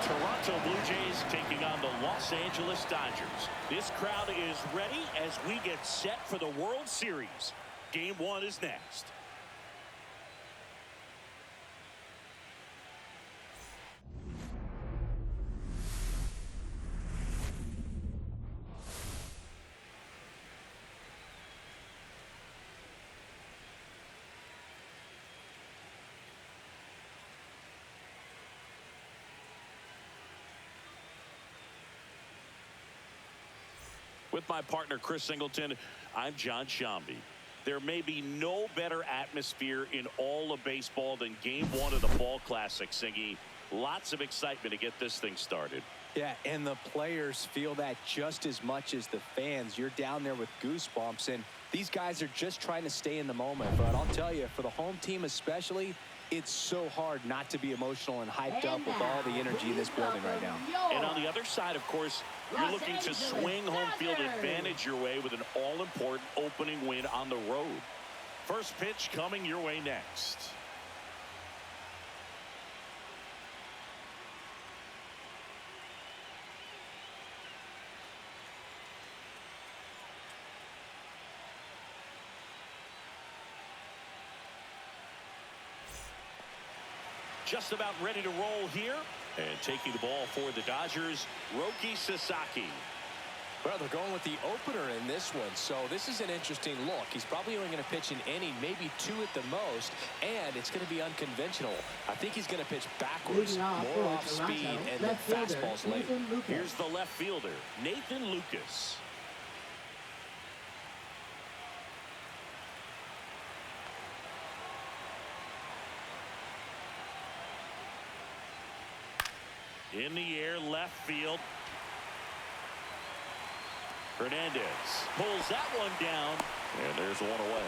Toronto Blue Jays taking on the Los Angeles Dodgers. This crowd is ready as we get set for the World Series. Game 1 is next. With my partner, Chris Singleton, I'm John Shambi. There may be no better atmosphere in all of baseball than Game 1 of the Fall Classic, Singy. Lots of excitement to get this thing started. Yeah, and the players feel that just as much as the fans. You're down there with goosebumps, and these guys are just trying to stay in the moment. But I'll tell you, for the home team especially, it's so hard not to be emotional and hyped up with all the energy in this building right now. And on the other side, of course, you're looking to swing home field advantage your way with an all-important opening win on the road. First pitch coming your way next. Just about ready to roll here. And taking the ball for the Dodgers, Roki Sasaki. Well, they're going with the opener in this one, so this is an interesting look. He's probably only going to pitch an inning, maybe 2 at the most, and it's going to be unconventional. I think he's going to pitch backwards, more off speed, and the fastball's late. Here's the left fielder, Nathan Lucas. In the air, left field. Hernandez pulls that one down, and there's one away.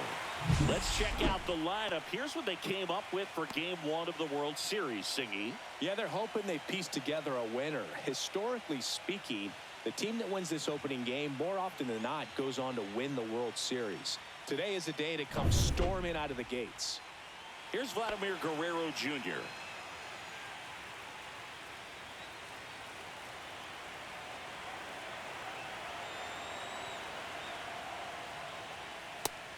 Let's check out the lineup. Here's what they came up with for Game 1 of the World Series, Singy. Yeah, they're hoping they piece together a winner. Historically speaking, the team that wins this opening game more often than not goes on to win the World Series. Today is a day to come storming out of the gates. Here's Vladimir Guerrero Jr.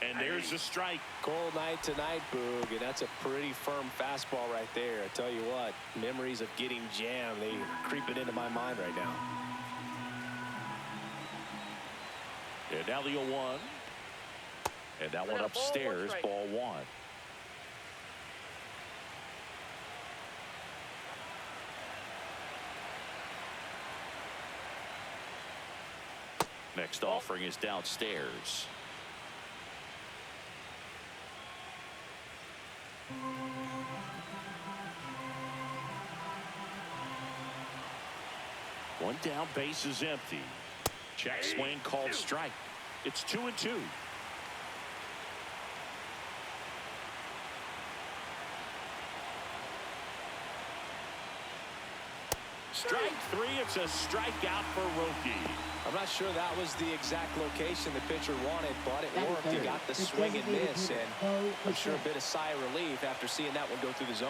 And there's a strike. Cold night tonight, Boog, and that's a pretty firm fastball right there. I tell you what, memories of getting jammed, they creeping into my mind right now. And now the 0-1. And that one upstairs, ball 1. Next offering is downstairs. One down, base is empty. Check swing called strike. It's 2-2. Strike 3. It's a strikeout for Roki. I'm not sure that was the exact location the pitcher wanted, but it worked. He got the swing and miss, and I'm sure a bit of sigh of relief after seeing that one go through the zone.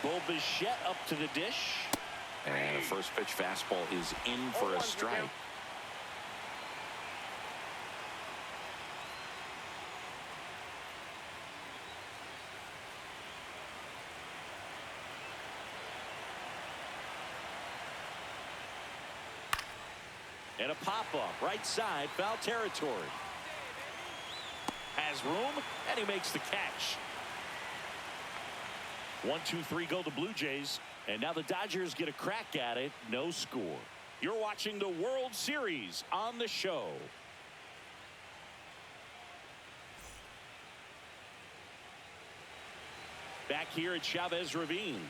Bo Bichette up to the dish. And the first pitch fastball is in for a strike. And a pop-up, right side, foul territory. Has room, and he makes the catch. 1-2-3 go the Blue Jays. And now the Dodgers get a crack at it. No score. You're watching the World Series on the show. Back here at Chavez Ravine.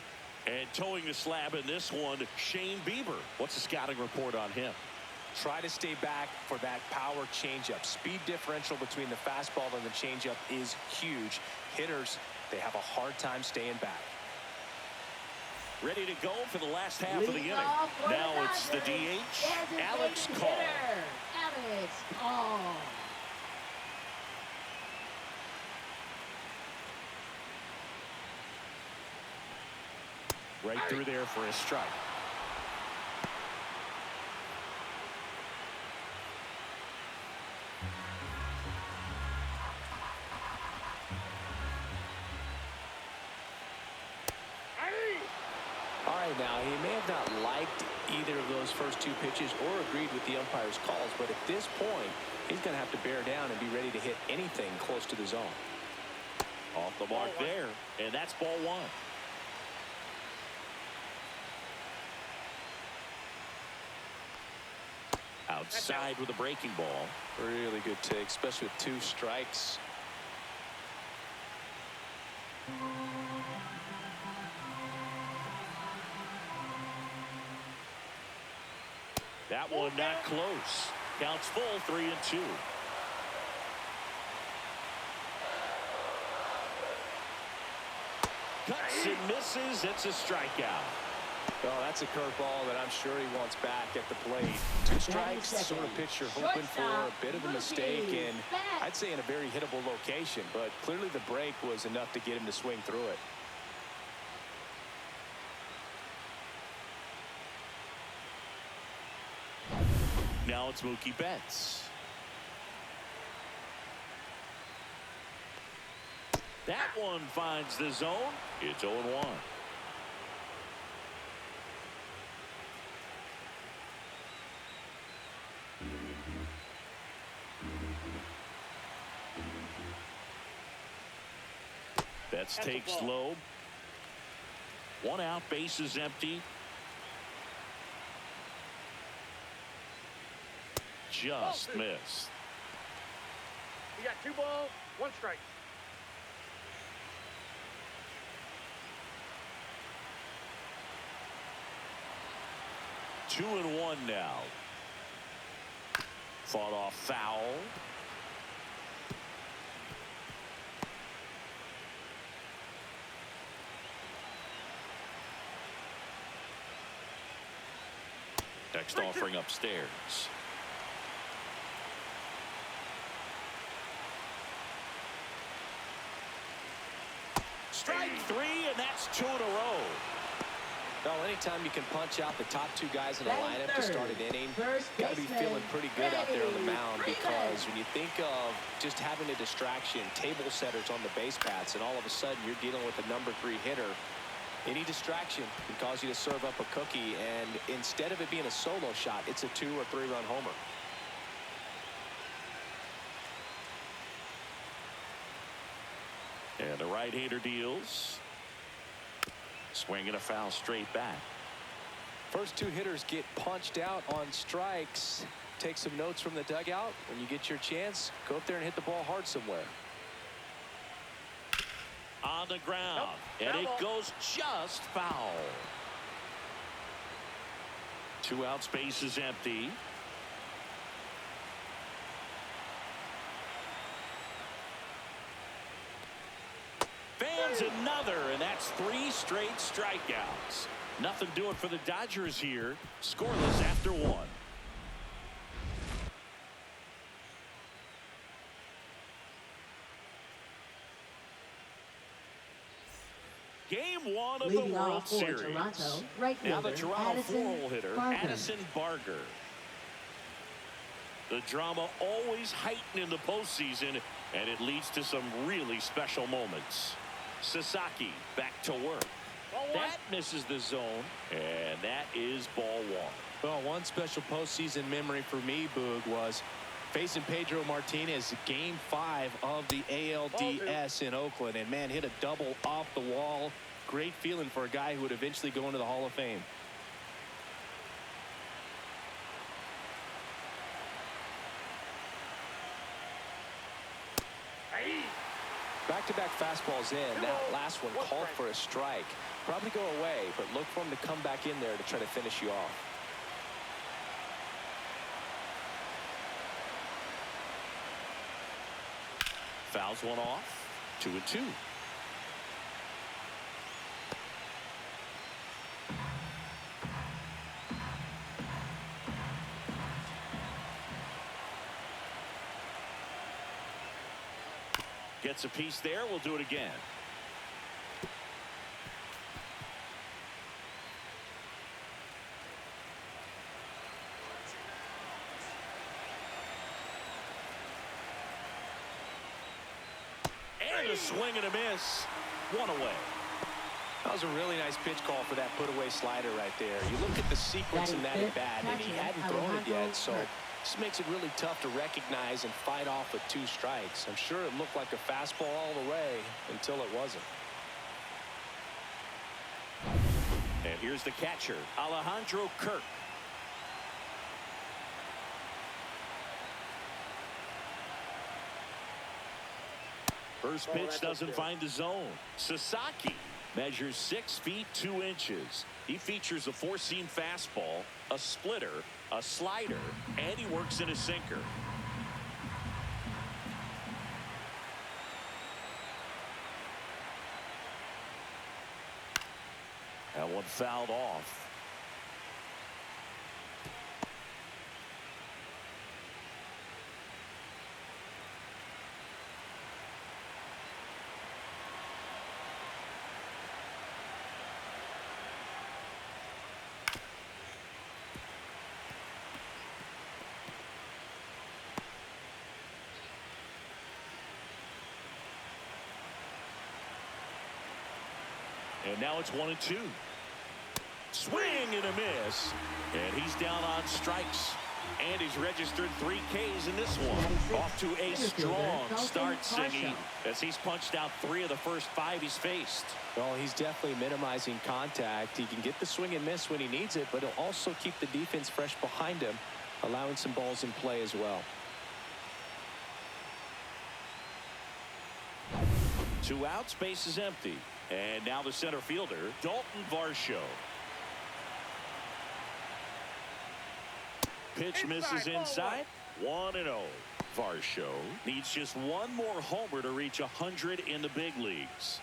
And towing the slab in this one, Shane Bieber. What's the scouting report on him? Try to stay back for that power changeup. Speed differential between the fastball and the changeup is huge. Hitters, they have a hard time staying back. Ready to go for the last half of the inning. Now it's the DH, Alex Call. Alex Call. Right through there for a strike. All right, now, he may have not liked either of those first two pitches or agreed with the umpire's calls, but at this point, he's going to have to bear down and be ready to hit anything close to the zone. Off the mark there, and that's ball one. Outside with a breaking ball. Really good take, especially with 2 strikes. That one not close. Counts full, 3-2. Cuts and misses. It's a strikeout. Oh, that's a curveball that I'm sure he wants back at the plate. 2 strikes, the sort of pitch you're hoping for. A bit of a mistake, and I'd say in a very hittable location, but clearly the break was enough to get him to swing through it. Now it's Mookie Betts. That one finds the zone. It's 0-1. Betts takes low. 1 out, base is empty. Just missed. You got 2 balls, 1 strike. Two and 1 now. Fought off foul. Next offering upstairs. Strike 3, and that's 2 in a row. Well, anytime you can punch out the top 2 guys in the lineup to start an inning, got to be feeling pretty good out there on the mound, because when you think of just having a distraction, table setters on the base paths, and all of a sudden you're dealing with a number 3 hitter, any distraction can cause you to serve up a cookie, and instead of it being a solo shot, it's a 2 or 3 run homer. And the right-hander deals. Swinging a foul straight back. First 2 hitters get punched out on strikes. Take some notes from the dugout. When you get your chance, go up there and hit the ball hard somewhere. On the ground, and it goes just foul. 2 out, space is empty. Fans another, and that's 3 straight strikeouts. Nothing doing for the Dodgers here. Scoreless after 1. Game 1 of the World Series. Toronto, right Now the fielder, Toronto Addison 4-hole hitter, Barger. Addison Barger. The drama always heightened in the postseason, and it leads to some really special moments. Sasaki back to work. That misses the zone, and that is ball 1. Well, one special postseason memory for me, Boog, was facing Pedro Martinez, Game 5 of the ALDS in Oakland, and man, hit a double off the wall. Great feeling for a guy who would eventually go into the Hall of Fame. Back-to-back fastballs in. That last one called for a strike. Probably go away, but look for him to come back in there to try to finish you off. Fouls one off. 2-2. Gets a piece there. We'll do it again. swing and a miss. One away. That was a really nice pitch call for that put-away slider right there. You look at the sequence in that at-bat, and he hadn't thrown it yet, so this makes it really tough to recognize and fight off with 2 strikes. I'm sure it looked like a fastball all the way until it wasn't. And here's the catcher, Alejandro Kirk. First pitch doesn't find the zone. Sasaki measures 6 feet 2 inches. He features a 4-seam fastball, a splitter, a slider, and he works in a sinker. That one fouled off. And now it's 1-2. Swing and a miss. And he's down on strikes. And he's registered 3 Ks in this one. Off to a strong start, Singy, as he's punched out 3 of the first 5 he's faced. Well, he's definitely minimizing contact. He can get the swing and miss when he needs it, but he'll also keep the defense fresh behind him, allowing some balls in play as well. 2 outs, base is empty. And now the center fielder, Dalton Varsho. Pitch misses inside. 1-0. Varsho needs just 1 more homer to reach 100 in the big leagues.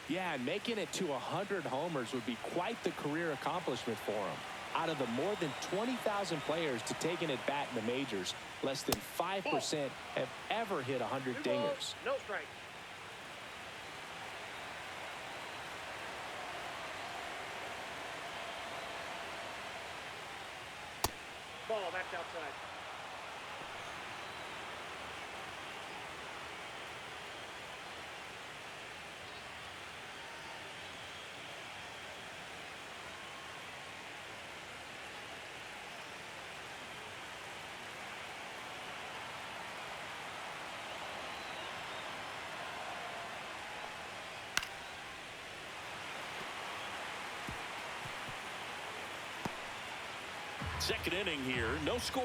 Yeah, and making it to 100 homers would be quite the career accomplishment for him. Out of the more than 20,000 players to take an at-bat in the majors, less than 5% have ever hit 100 dingers. No strike. Ball, that's outside. Second inning here, no score.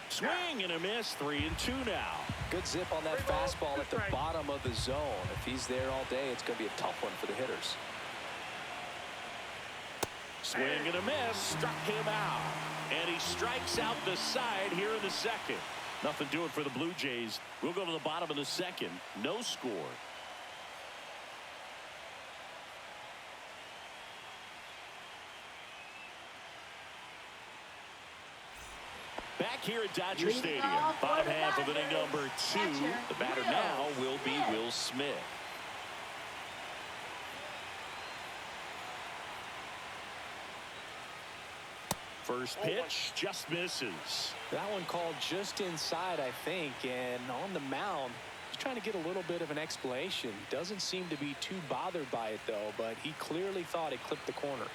Swing and a miss, 3-2 now. Good zip on that fastball at the bottom of the zone. If he's there all day, it's going to be a tough one for the hitters. Swing and a miss, struck him out. And he strikes out the side here in the second. Nothing doing for the Blue Jays. We'll go to the bottom of the second. No score. Back here at Dodger Stadium, bottom half of inning number 2. The batter now will be Will Smith. First pitch just misses. That one called just inside, I think, and on the mound, he's trying to get a little bit of an explanation. Doesn't seem to be too bothered by it, though, but he clearly thought it clipped the corner.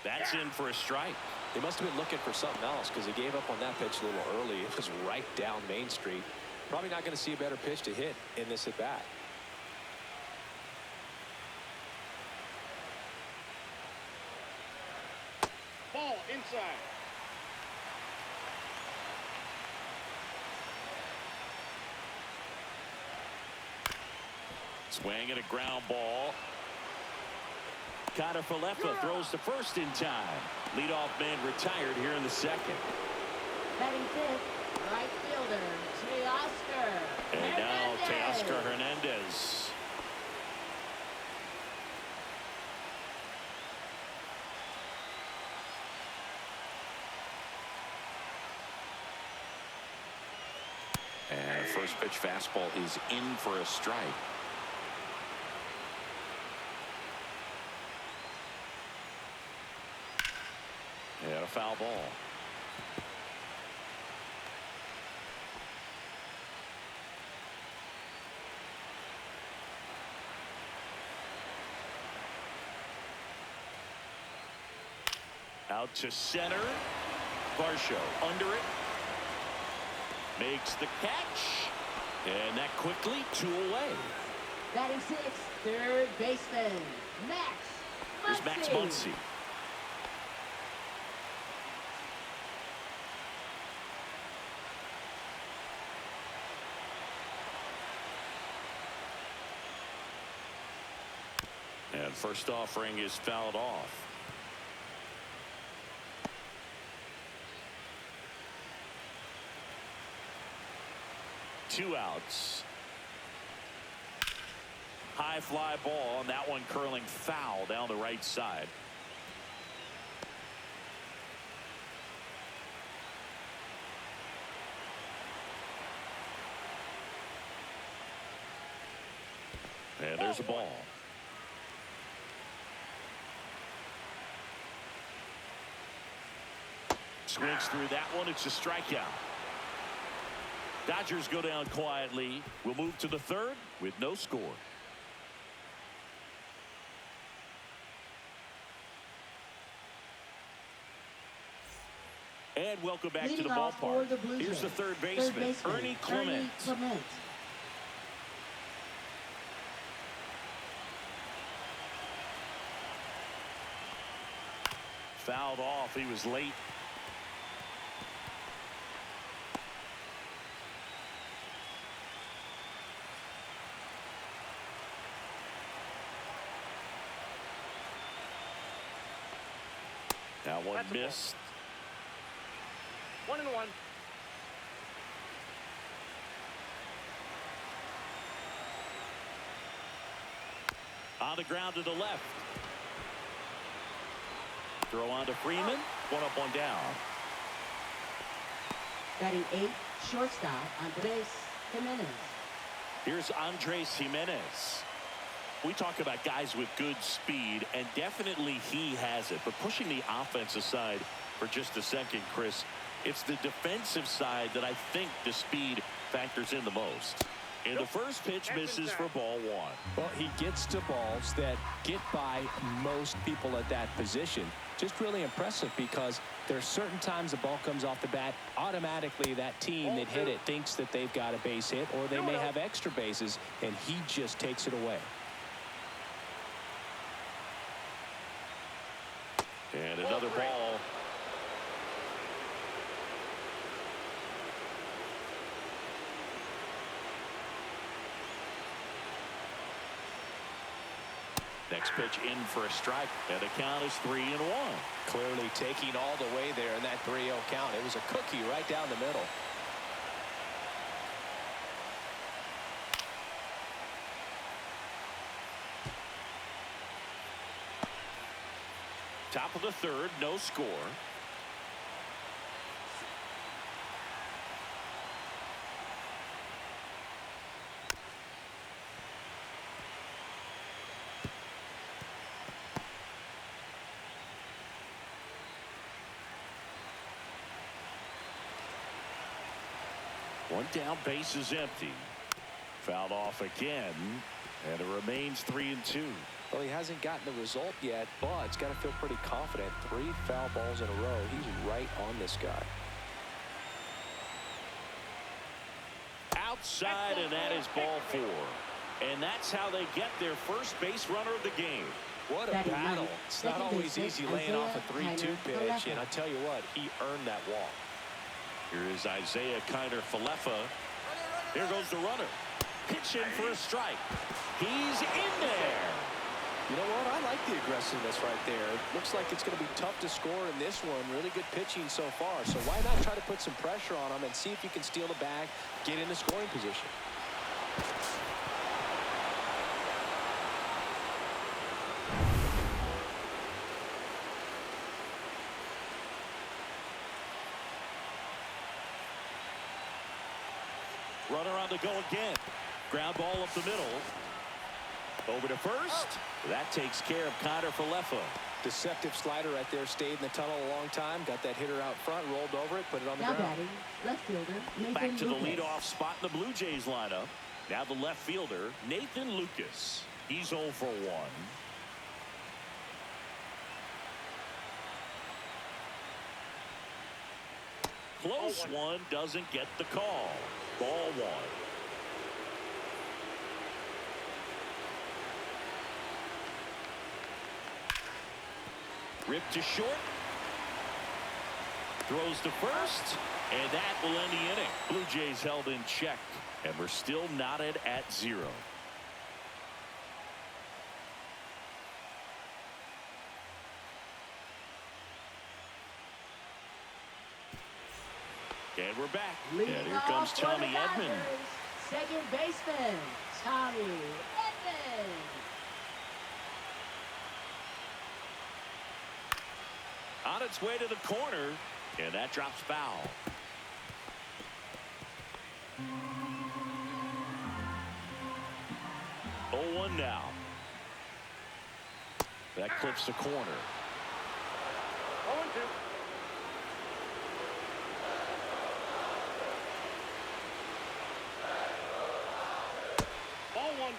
That's in for a strike. They must have been looking for something else because he gave up on that pitch a little early. It was right down Main Street. Probably not going to see a better pitch to hit in this at bat. Ball inside. Swing and a ground ball. Connor Falefa throws to first in time. Leadoff man retired here in the second. Batting fifth, right fielder, Teoscar. And now Teoscar Hernandez. And first pitch fastball is in for a strike. And a foul ball. Out to center. Varsho under it. Makes the catch. And that quickly 2 away. Batting 6, third baseman, Max Here's Max Muncy. Muncy. And first offering is fouled off. Two outs. High fly ball, and that one curling foul down the right side. And there's a ball. Swings through that one. It's a strikeout. Dodgers go down quietly. We'll move to the third with no score. And welcome back to the ballpark. Here's the third baseman, Ernie Clement. Fouled off. He was late. Now one missed. 1-1. On the ground to the left. Throw on to Freeman. 1 up, 1 down. Batting 8, shortstop, Andres Jimenez. Here's Andres Jimenez. We talk about guys with good speed, and definitely he has it. But pushing the offense aside for just a second, Chris, it's the defensive side that I think the speed factors in the most. And the first pitch misses for ball 1. Well, he gets to balls that get by most people at that position. Just really impressive because there are certain times the ball comes off the bat, automatically that team that hit it thinks that they've got a base hit, or they may have extra bases, and he just takes it away. And another ball. Next pitch in for a strike, and the count is 3-1. Clearly taking all the way there in that 3-0 count. It was a cookie right down the middle. Top of the third, no score. One down, base is empty. Fouled off again, and it remains 3-2. Well, he hasn't gotten the result yet, but he's got to feel pretty confident. 3 foul balls in a row. He's right on this guy. Outside, and that is ball 4. And that's how they get their first base runner of the game. What a battle. It's not always easy laying off a 3-2 pitch, and I tell you what, he earned that walk. Here is Isaiah Kiner-Falefa. Here goes the runner. Pitch in for a strike. He's in there. You know what? I like the aggressiveness right there. It looks like it's going to be tough to score in this one. Really good pitching so far. So why not try to put some pressure on him and see if you can steal the bag, get in the scoring position. Runner on the go again. Ground ball up the middle. Over to first. That takes care of Connor Falefa. Deceptive slider right there. Stayed in the tunnel a long time. Got that hitter out front. Rolled over it. Put it on the Now ground. batting, left fielder, Nathan Back to the Lucas. leadoff spot in the Blue Jays lineup. Now the left fielder, Nathan Lucas. He's 0 for 1. Close one, doesn't get the call. Ball 1. Ripped to short. Throws to first. And that will end the inning. Blue Jays held in check. And we're still knotted at 0. And we're back. Leading And here off comes for Tommy the Edman. Tigers, second baseman, Tommy Edman. On its way to the corner. And that drops foul. Oh, 1 now. That clips the corner. 0-2. Ball 1.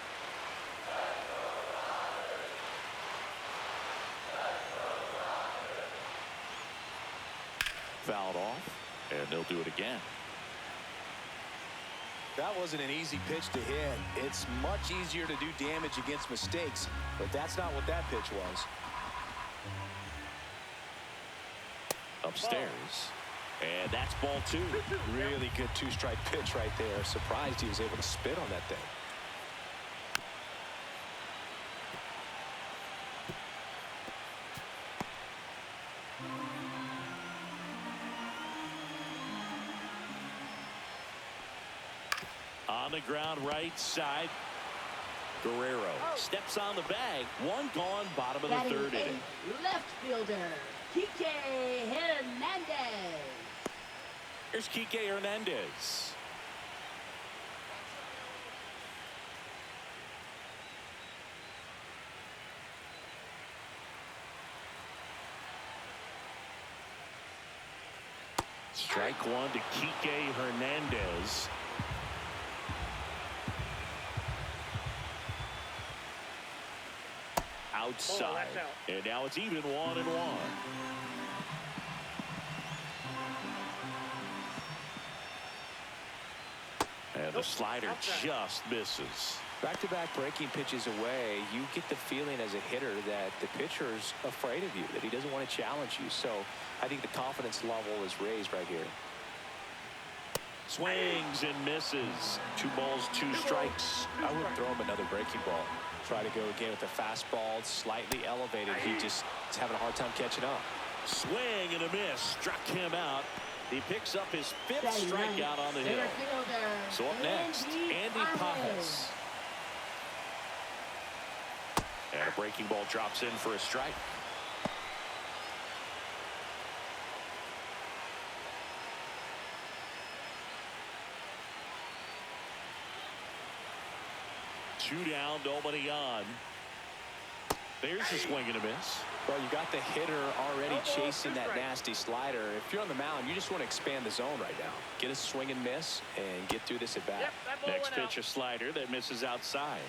Fouled off. And they'll do it again. That wasn't an easy pitch to hit. It's much easier to do damage against mistakes, but that's not what that pitch was. Upstairs. And that's ball 2. Really good two-strike pitch right there. Surprised he was able to spit on that thing. On the ground right side. Guerrero steps on the bag. 1 gone, bottom of the Batting 3rd inning. eighth, left fielder, Kike Hernandez. Here's Kike Hernandez. Strike 1 to Kike Hernandez. Outside. that's out. And now it's even 1-1. And the slider just misses. Back-to-back breaking pitches away, you get the feeling as a hitter that the pitcher's afraid of you, that he doesn't want to challenge you. So I think the confidence level is raised right here. Swings and misses. 2 balls, 2 strikes. I would throw him another breaking ball. Try to go again with the fastball, slightly elevated. He just is having a hard time catching up. Swing and a miss. Struck him out. He picks up his 5th Batting ninth, strikeout on the hill. center fielder, So up next, Andy Pajas. And a breaking ball drops in for a strike. Two down, nobody on. There's a swing and a miss. Well, you got the hitter already chasing that nasty slider. If you're on the mound, you just want to expand the zone right now. Get a swing and miss and get through this at bat. Yep, that ball Next went out. pitch, a slider that misses outside.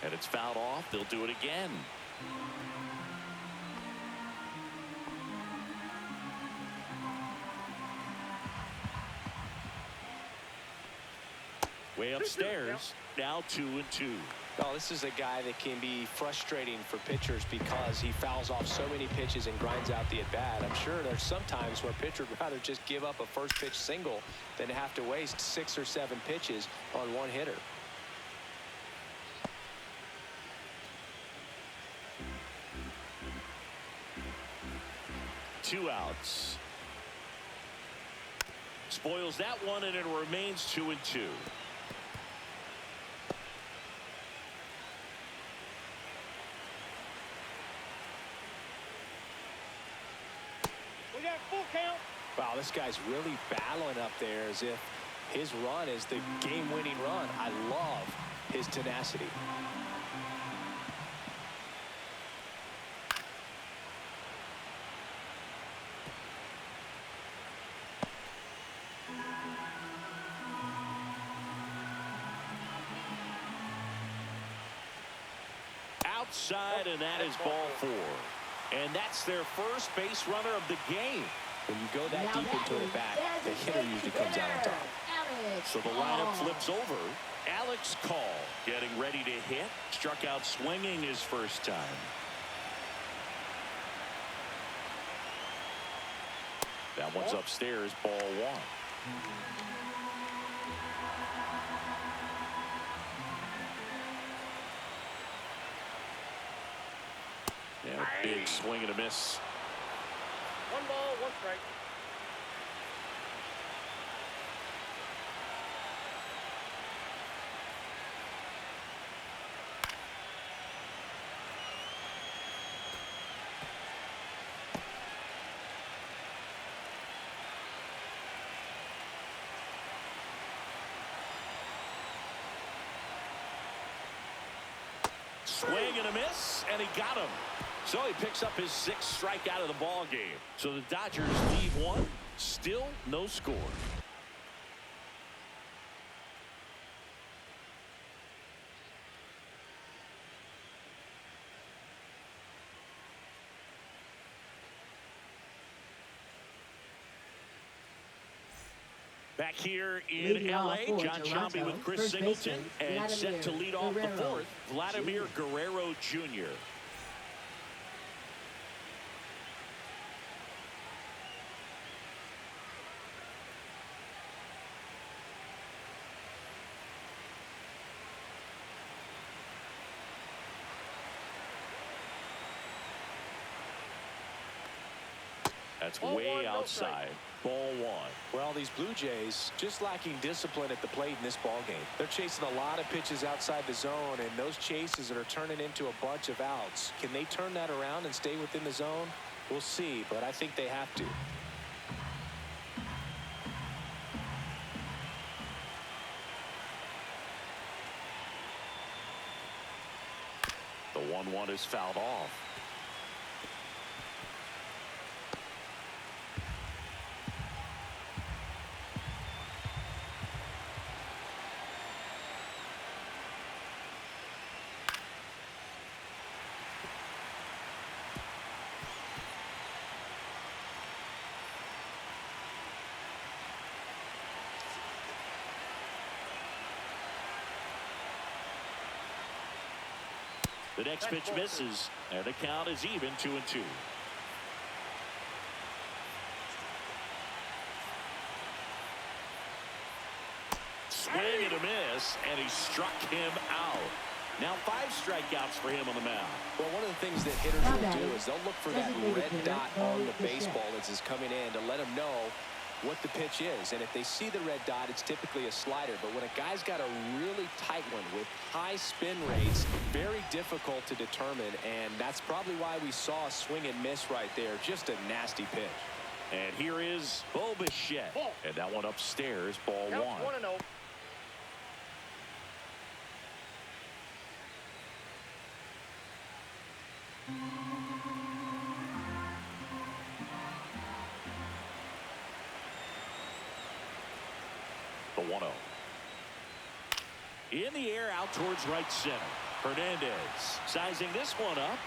And it's fouled off. They'll do it again. Way upstairs. Now 2-2. No, this is a guy that can be frustrating for pitchers because he fouls off so many pitches and grinds out the at-bat. I'm sure there's some times where a pitcher would rather just give up a first pitch single than to have to waste 6 or 7 pitches on one hitter. Two outs. Spoils that one, and it remains 2-2. We got full count. Wow, this guy's really battling up there as if his run is the game-winning run. I love his tenacity. Outside, and that is ball 4. And that's their first base runner of the game. When you go that deep into an at-bat, the hitter usually comes out on top. So the lineup flips over. Alex Call getting ready to hit. Struck out swinging his first time. That one's upstairs, ball 1. Yeah, big swing and a miss. 1 ball, 1 strike. Swing and a miss, and he got him. So he picks up his 6th strikeout of the ball game. So the Dodgers leave 1. Still no score. Back here in Leading L.A., off for John Sciambi Toronto, with Chris first Singleton, baseman, and set to lead off the Guerrero 4th, Vladimir Jr. Guerrero Jr. That's Ball way 1, no outside. Ball 1. Well, these Blue Jays just lacking discipline at the plate in this ball game. They're chasing a lot of pitches outside the zone, and those chases are turning into a bunch of outs. Can they turn that around and stay within the zone? We'll see, but I think they have to. The 1-1 is fouled off. The next pitch misses, and the count is even 2-2. Swing and a miss, and he struck him out. Now 5 strikeouts for him on the mound. Well, one of the things that hitters will do is they'll look for that red dot on the baseball as it's coming in to let them know what the pitch is. And if they see the red dot, it's typically a slider. But when a guy's got a really tight one with high spin rates, very difficult to determine. And that's probably why we saw a swing and miss right there. Just a nasty pitch. And here is Bo Bichette. And that one upstairs, ball 1. 1-0. The 1-0. In the air out towards right center. Hernandez sizing this one up.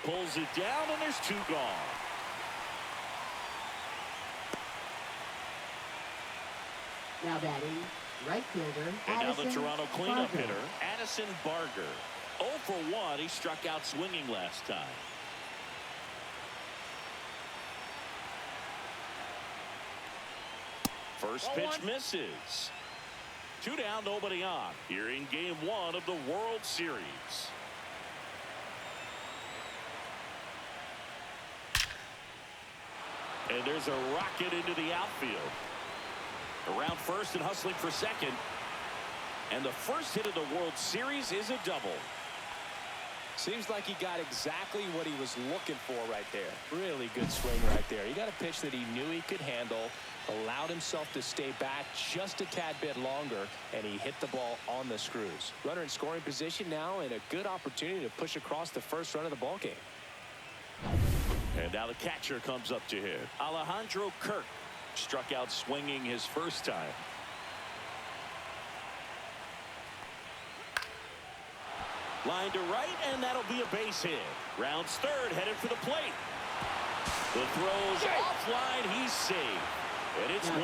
Pulls it down, and there's 2 gone. Now batting, right fielder, And now the Addison Toronto cleanup Barger. hitter, Addison Barger. 0 for 1. He struck out swinging last time. First pitch misses. 2 down, nobody on. Here in game 1 of the World Series. And there's a rocket into the outfield. Around first and hustling for second. And the first hit of the World Series is a double. Seems like he got exactly what he was looking for right there. Really good swing right there. He got a pitch that he knew he could handle, allowed himself to stay back just a tad bit longer, and he hit the ball on the screws. Runner in scoring position now, and a good opportunity to push across the first run of the ball game. And now the catcher comes up to hit. Alejandro Kirk struck out swinging his first time. Line to right, and that'll be a base hit. Rounds third, headed for the plate. The throw's offline, he's safe. And it's 1-0.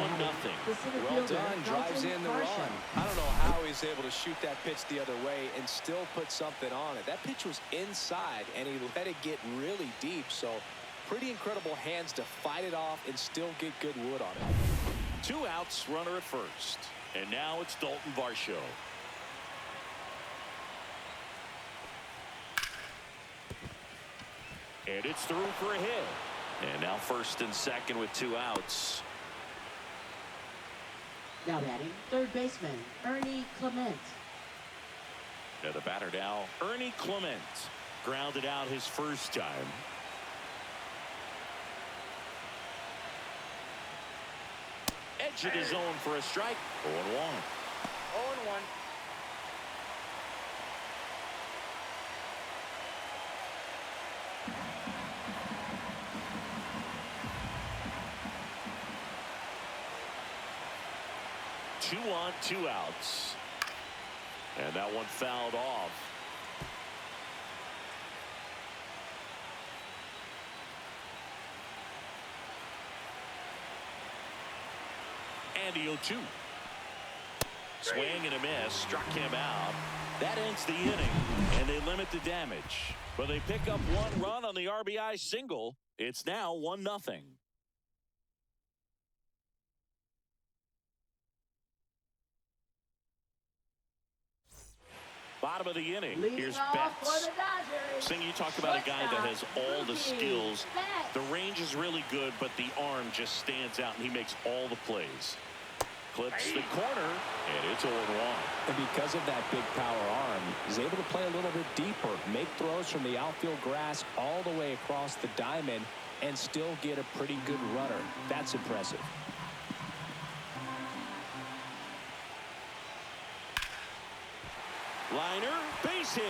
Well done, drives in the run. I don't know how he's able to shoot that pitch the other way and still put something on it. That pitch was inside, and he let it get really deep. So pretty incredible hands to fight it off and still get good wood on it. 2 outs, runner at first. And now it's Dalton Varsho. And it's through for a hit. And now first and second with 2 outs. Now batting, third baseman, Ernie Clement. And the batter now, Ernie Clement. Grounded out his first time. Edge of the zone for a strike. 0-1. 0-1. Two on, 2 outs. And that one fouled off. And the 0-2. Swing and a miss. Struck him out. That ends the inning, and they limit the damage. But they pick up 1 run on the RBI single. It's now 1-0. Bottom of the inning. Here's Betts. Sing, you talk about a guy that has all the skills. The range is really good, but the arm just stands out, and he makes all the plays. Clips the corner, and it's 0-1. And because of that big power arm, he's able to play a little bit deeper, make throws from the outfield grass all the way across the diamond, and still get a pretty good runner. That's impressive. Liner, base hit.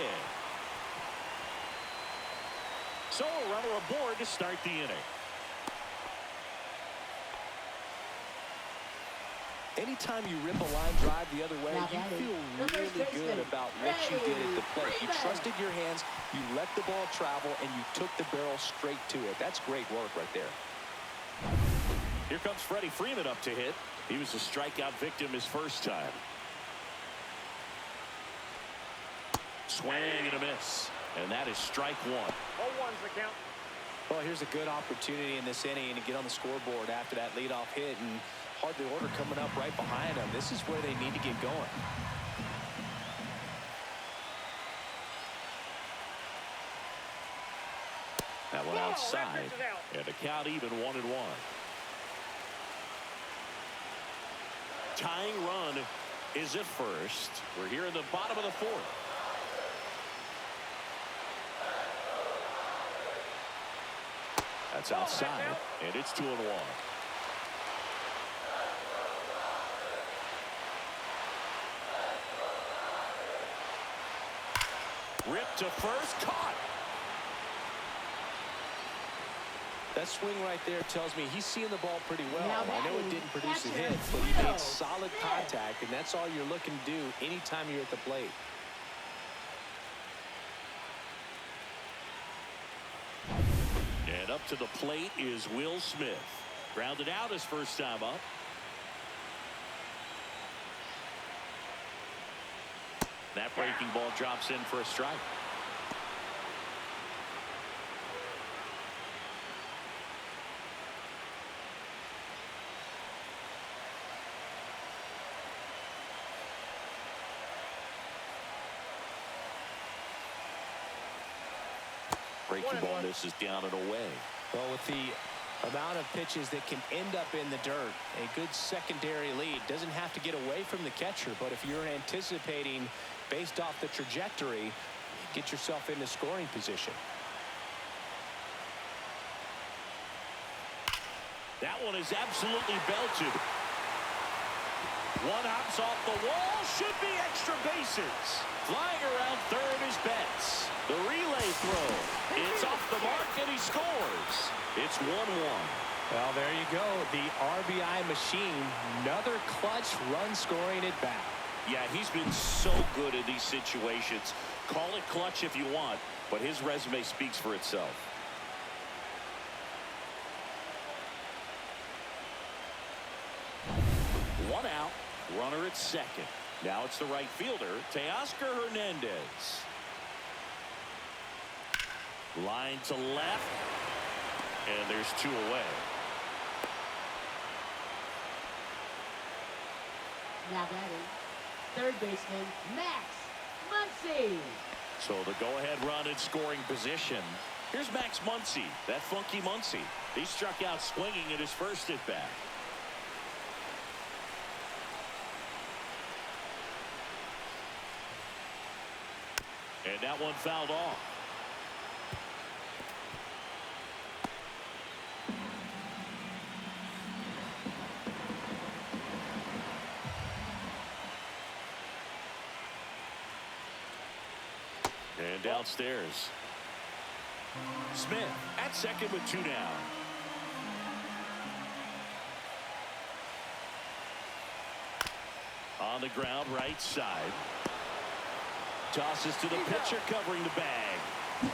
So a runner aboard to start the inning. Anytime you rip a line drive the other way, you feel really good about what you did at the plate. You trusted your hands, you let the ball travel, and you took the barrel straight to it. That's great work right there. Here comes Freddie Freeman up to hit. He was a strikeout victim his first time. Swing and a miss. And that is strike 1. 0-1's the count. Well, here's a good opportunity in this inning to get on the scoreboard after that leadoff hit, and hardly order coming up right behind them. This is where they need to get going. That one outside, and the count even 1-1. Tying run is at first. We're here in the bottom of the 4th. That's outside, and it's 2-1. Ripped to first, caught. That swing right there tells me he's seeing the ball pretty well. I know it didn't produce a hit, but he made solid contact, and that's all you're looking to do anytime you're at the plate. And up to the plate is Will Smith. Grounded out his first time up. That breaking ball drops in for a strike. Breaking ball misses down and away. Well, with the amount of pitches that can end up in the dirt, a good secondary lead doesn't have to get away from the catcher, but if you're anticipating based off the trajectory, get yourself into scoring position. That one is absolutely belted. One hops off the wall. Should be extra bases. Flying around third is Betts. The relay throw. It's off the mark, and he scores. It's 1-1. Well, there you go. The RBI machine. Another clutch run scoring at bat. Yeah, he's been so good in these situations. Call it clutch if you want, but his resume speaks for itself. One out, runner at second. Now it's the right fielder, Teoscar Hernandez. Line to left, and there's 2 away. Now batting, third baseman, Max Muncy. So the go-ahead run in scoring position. Here's Max Muncy, that funky Muncy. He struck out swinging at his first at-bat. And that one fouled off. And downstairs. Smith at second with 2 down. On the ground, right side. Tosses to the pitcher covering the bag.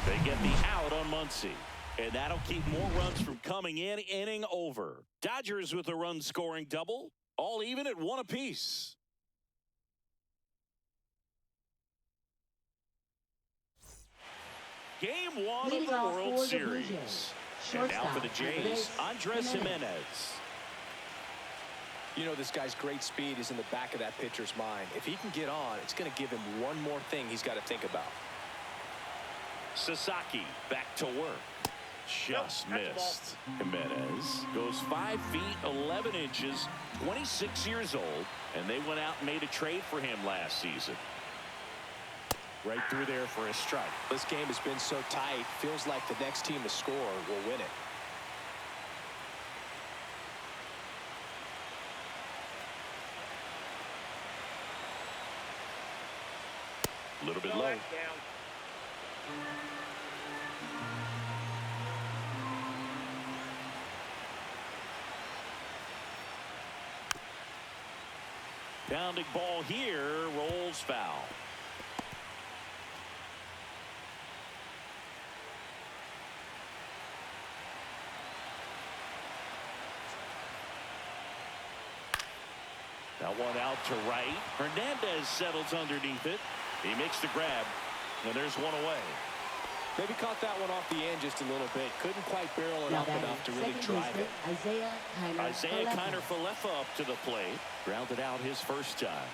They get the out on Muncy. And that'll keep more runs from coming in. Inning over. Dodgers with a run-scoring double. All even at 1 apiece. Game 1 of Leading the off World for the Blue Series. Jays, And now for the shortstop, Jays, Andres Jimenez. Jimenez. You know, this guy's great speed is in the back of that pitcher's mind. If he can get on, it's going to give him one more thing he's got to think about. Sasaki back to work. Just Nope, that's missed. Jimenez goes 5 feet 11 inches, 26 years old, and they went out and made a trade for him last season. Right through there for a strike. This game has been so tight, feels like the next team to score will win it. A little bit No, low. that's down. Pounding ball here, rolls foul. That one out to right. Hernandez settles underneath it. He makes the grab, and there's 1 away. Maybe caught that one off the end just a little bit. Couldn't quite barrel it Now up batting, enough to really second drive baseman, it. Isaiah Kiner Kiner Falefa up to the plate. Grounded out his first time.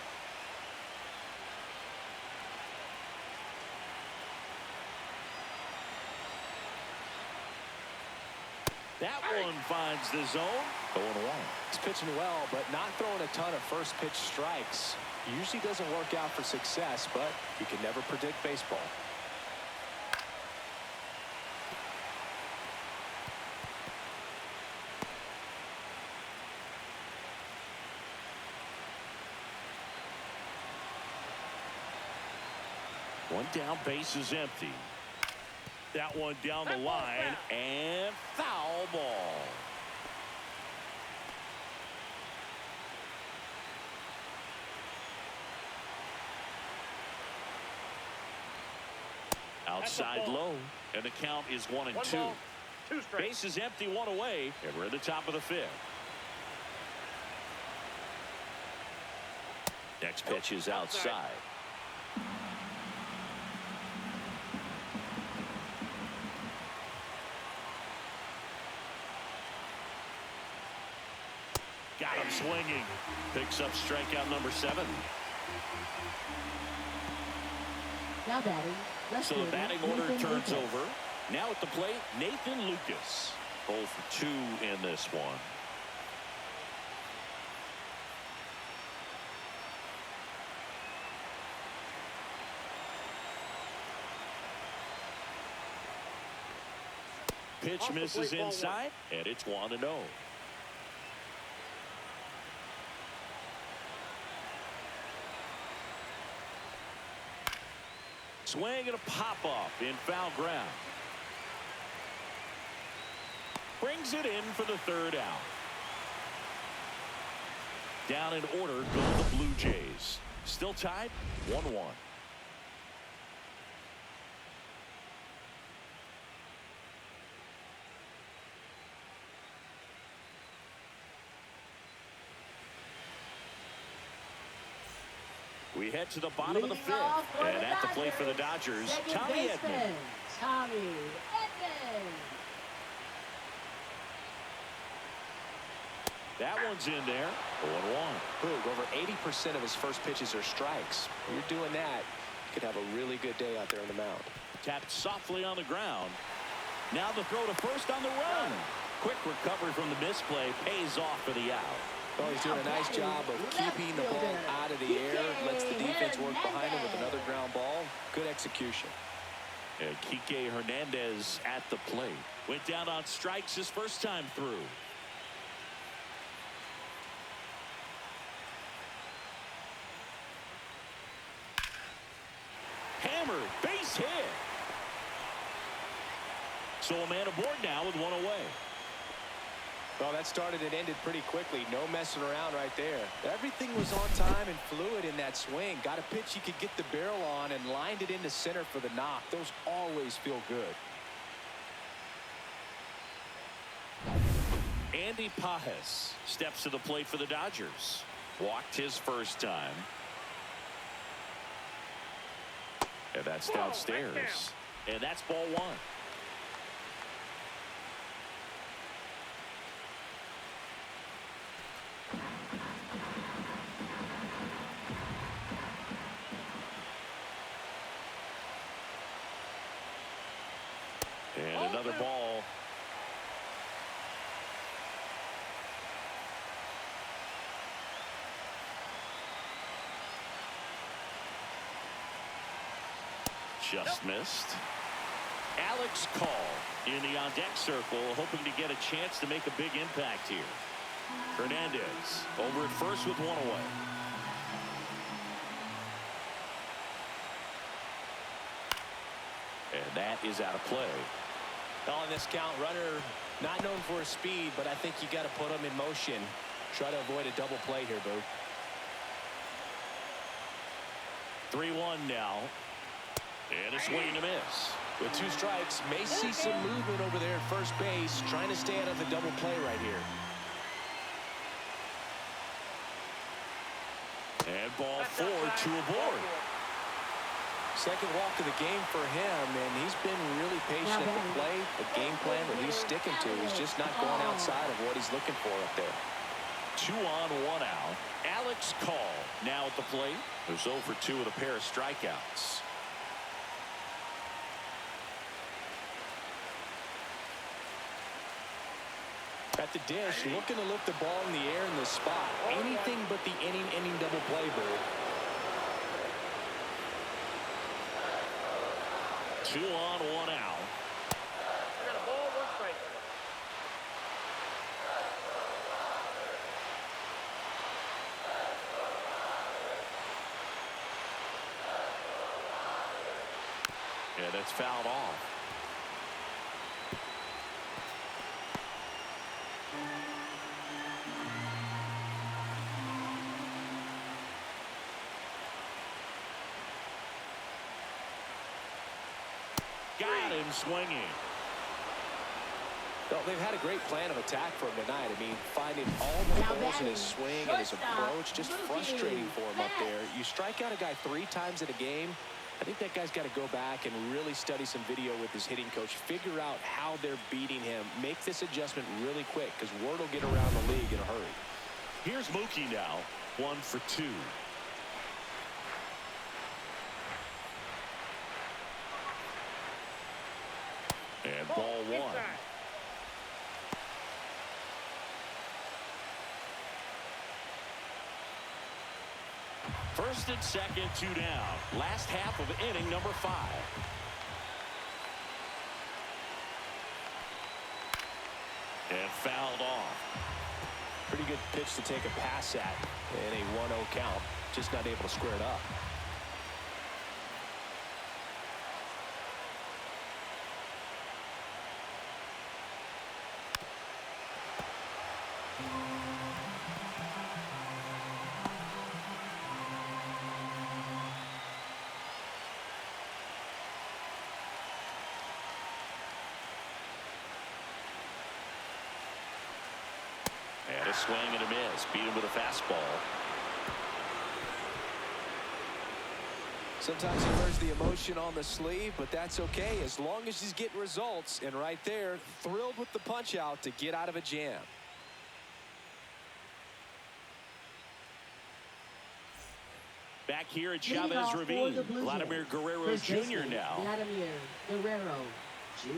That one finds the zone. Going away. He's pitching well, but not throwing a ton of first pitch strikes. Usually doesn't work out for success, but you can never predict baseball. One down, base is empty. That one down the line, and foul ball. Outside low, and the count is 1-2. 1 ball, 2 strikes. Base is empty, 1 away, and we're at the top of the 5th. Next pitch is outside. Got him swinging. Picks up strikeout number 7. Now batting, left So the fielder, batting order Nathan turns Lucas. over. Now at the plate, Nathan Lucas. 0 for 2 in this one. pitch Off the misses plate, ball inside, and it's 1-0. Swing and a pop-up in foul ground. Brings it in for the third out. Down in order go the Blue Jays. Still tied 1-1. We head to the bottom of the fifth. And at the plate for the Dodgers, Tommy Edman. Tommy Edman. That one's in there. 0-1. Boog, over 80% of his first pitches are strikes. When you're doing that, you could have a really good day out there on the mound. Tapped softly on the ground. Now the throw to first on the run. Quick recovery from the misplay pays off for the out. Well, he's doing a nice job of keeping the ball out of the air. Lets the defense work behind him with another ground ball. Good execution. And Kike Hernandez at the plate. Went down on strikes his first time through. Hammered, base hit. So a man aboard now with one away. Well, that started and ended pretty quickly. No messing around right there. Everything was on time and fluid in that swing. Got a pitch he could get the barrel on and lined it into center for the knock. Those always feel good. Andy Pajes steps to the plate for the Dodgers. Walked his first time. And that's downstairs. And that's ball one. And another ball. Just missed. Alex Call in the on-deck circle, hoping to get a chance to make a big impact here. Hernandez over at first with one away. And that is out of play. Well, in this count, runner not known for his speed, but I think you got to put him in motion. Try to avoid a double play here, Boo. 3-1 now. And a swing and a miss. With two strikes, may see some movement over there at first base, trying to stay out of the double play right here. And ball four, two aboard. Second walk of the game for him, and he's been really patient at the plate. A game plan that he's sticking to. He's just not going outside of what he's looking for up there. 2 on, 1 out. Alex Call now at the plate. Who's over 2 with a pair of strikeouts. At the dish, looking to lift the ball in the air in this spot. Anything but the inning double play, Boo. 2 on, 1 out. I got a ball, 1 strike. Yeah, that's fouled off. Got him swinging. Well, they've had a great plan of attack for him tonight. I mean, finding all the holes in his swing and his approach, just frustrating for him up there. You strike out a guy 3 times in a game, I think that guy's got to go back and really study some video with his hitting coach, figure out how they're beating him, make this adjustment really quick, because word will get around the league in a hurry. Here's Mookie now, 1 for 2. And ball 1. First and second, 2 down. Last half of inning number 5. fouled off. Pretty good pitch to take a pass at in a 1-0 count. Just not able to square it up. And a swing and a miss. Beat him with a fastball. Sometimes he wears the emotion on the sleeve, but that's okay as long as he's getting results. And right there, thrilled with the punch out to get out of a jam. Back here at Chavez Ravine, Vladimir Guerrero Jr. now. Vladimir Guerrero Jr.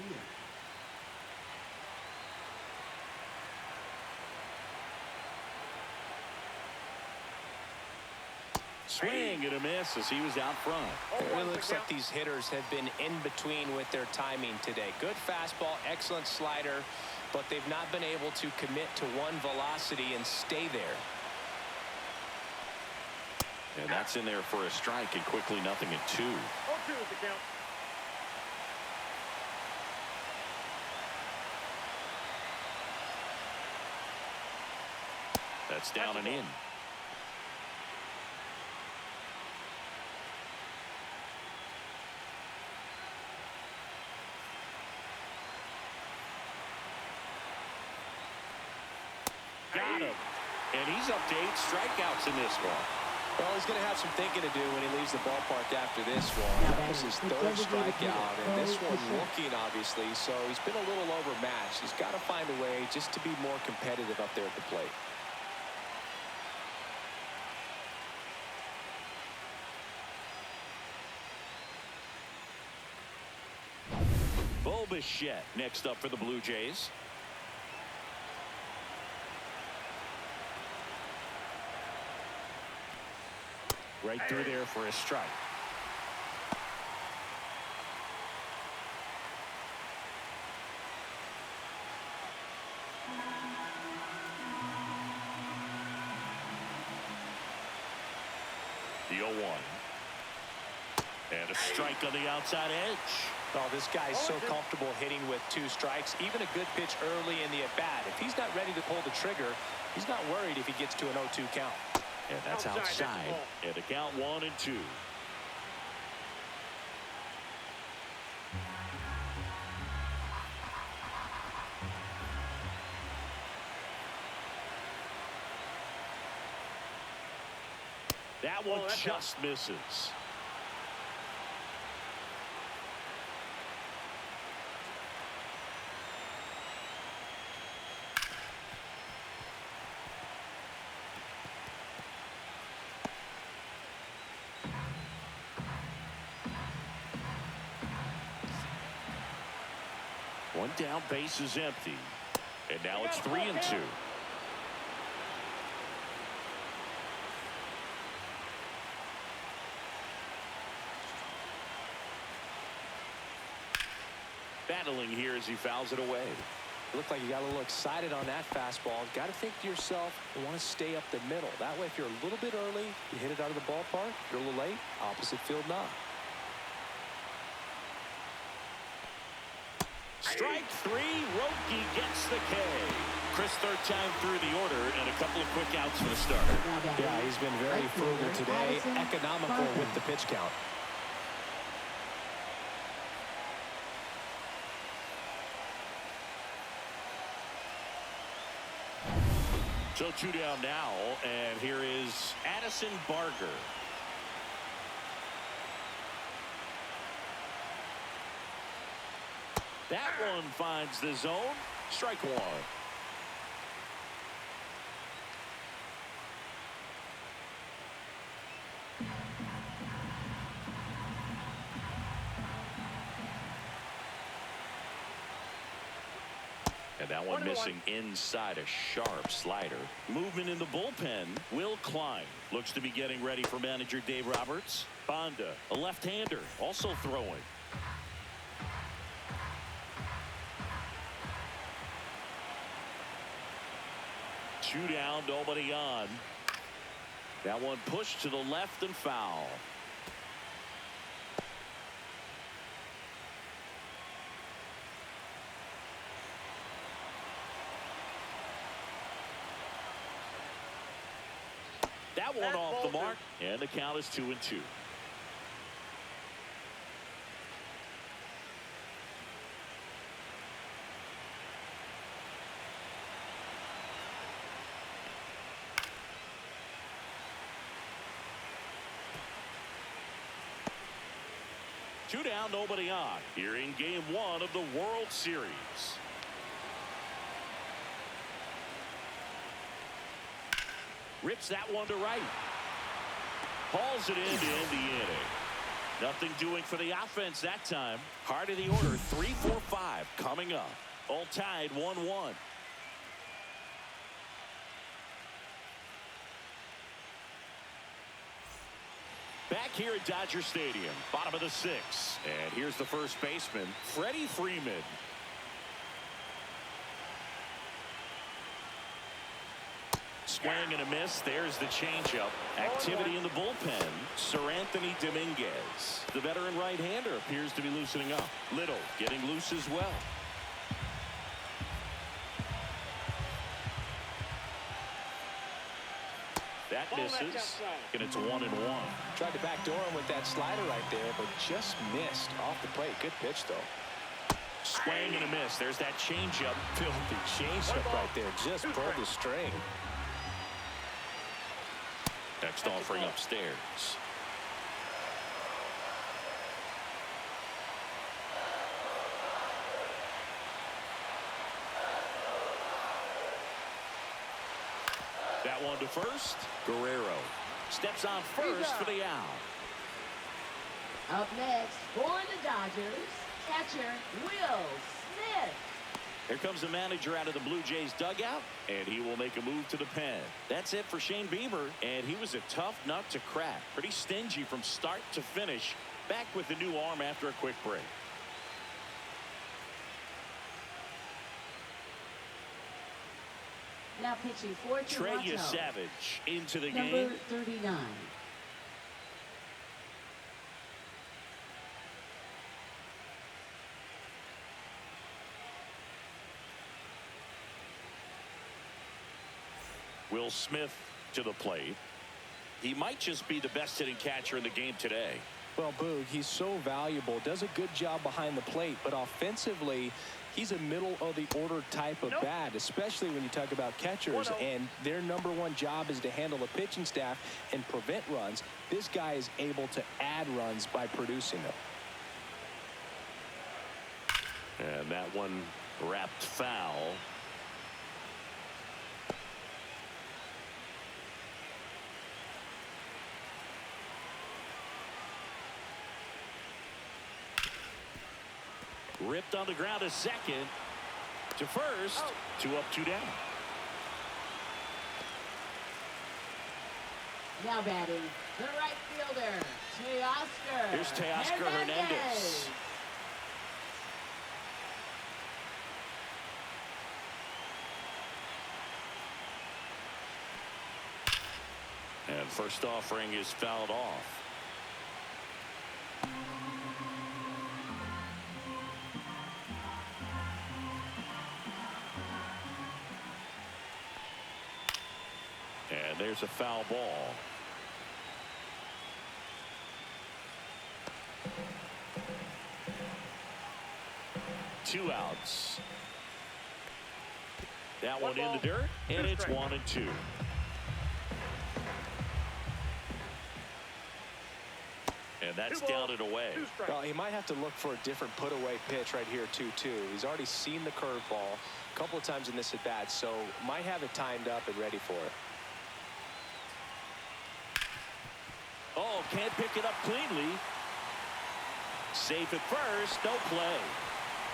Swing and a miss as he was out front. It really looks like these hitters have been in between with their timing today. Good fastball, excellent slider, but they've not been able to commit to one velocity and stay there. And that's in there for a strike, and quickly 0-2. 0-2 is the count. That's down and in. Got him. And he's up to 8 strikeouts in this one. Well, he's going to have some thinking to do when he leaves the ballpark after this one. That was his third strikeout, and this one looking, obviously, so he's been a little overmatched. He's got to find a way just to be more competitive up there at the plate. Bo Bichette next up for the Blue Jays. Right through there for a strike. The 0-1. And a strike on the outside edge. Oh, this guy's so comfortable hitting with 2 strikes. Even a good pitch early in the at-bat. If he's not ready to pull the trigger, he's not worried if he gets to an 0-2 count. And that's outside. And a count 1-2. That one just misses. One down, base is empty. And now it's 3-2. Battling here as he fouls it away. It looked like you got a little excited on that fastball. Got to think to yourself, you want to stay up the middle. That way, if you're a little bit early, you hit it out of the ballpark. If you're a little late, opposite field knock. Strike 3, Roki gets the K. Chris, third time through the order, and a couple of quick outs for the starter. Yeah, he's been very frugal today, economical with the pitch count. So 2 down now, and here is Addison Barger. That one finds the zone. Strike 1. And that one missing inside a sharp slider. Movement in the bullpen. Will Klein looks to be getting ready for manager Dave Roberts. Bonda, a left-hander, also throwing. 2 down, nobody on. That one pushed to the left and foul. That one off the mark, and the count is 2-2. Two down, nobody on. Here in game 1 of the World Series. Rips that one to right. Hauls it in to end the inning. Nothing doing for the offense that time. Heart of the order, 3-4-5 coming up. All tied 1-1. Back here at Dodger Stadium, bottom of the 6th. And here's the first baseman, Freddie Freeman. Swing and a miss. There's the changeup. Activity in the bullpen. Sir Anthony Dominguez. The veteran right-hander appears to be loosening up. Little getting loose as well. That misses, and it's 1-1. Tried to backdoor him with that slider right there, but just missed off the plate. Good pitch, though. Swing and a miss. There's that changeup. Filthy changeup right there. Just pulled the string. Next offering upstairs. That one to first. Guerrero steps on first for the out. Up next for the Dodgers, catcher Will Smith. Here comes the manager out of the Blue Jays dugout, and he will make a move to the pen. That's it for Shane Bieber, and he was a tough nut to crack. Pretty stingy from start to finish. Back with the new arm after a quick break. Now pitching for Toronto. Trey Savage into the Number game. 39. Will Smith to the plate. He might just be the best hitting catcher in the game today. Well, Boog, he's so valuable, does a good job behind the plate, but offensively, he's a middle of the order type of bat, especially when you talk about catchers, and their #1 job is to handle the pitching staff and prevent runs. This guy is able to add runs by producing them. And that one wrapped foul. Ripped on the ground to second. To first. 2 up, 2 down. Now batting, the right fielder, Teoscar. Here's Teoscar Hernandez. And first offering is fouled off. And there's a foul ball. Two outs. That one in the dirt, and it's 1-2. And that's down and away. Well, he might have to look for a different put-away pitch right here, 2-2. He's already seen the curveball a couple of times in this at-bat, so might have it timed up and ready for it. Oh, can't pick it up cleanly. Safe at first, no play.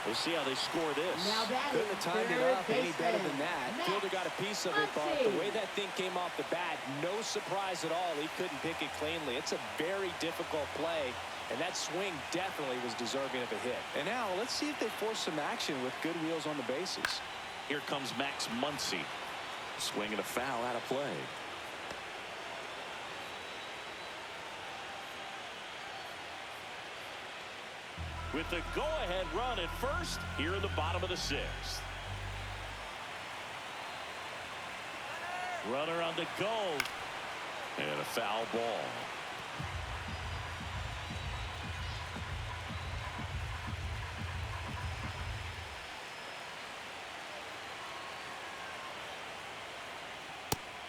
We'll see how they score this. Now batting, Couldn't have timed it up any better than that. Fielder got a piece of it, but the way that thing came off the bat, no surprise at all. He couldn't pick it cleanly. It's a very difficult play, and that swing definitely was deserving of a hit. And now let's see if they force some action with good wheels on the bases. Here comes Max Muncy. Swing and a foul out of play. With the go-ahead run at first here in the bottom of the sixth. Runner on the go. And a foul ball.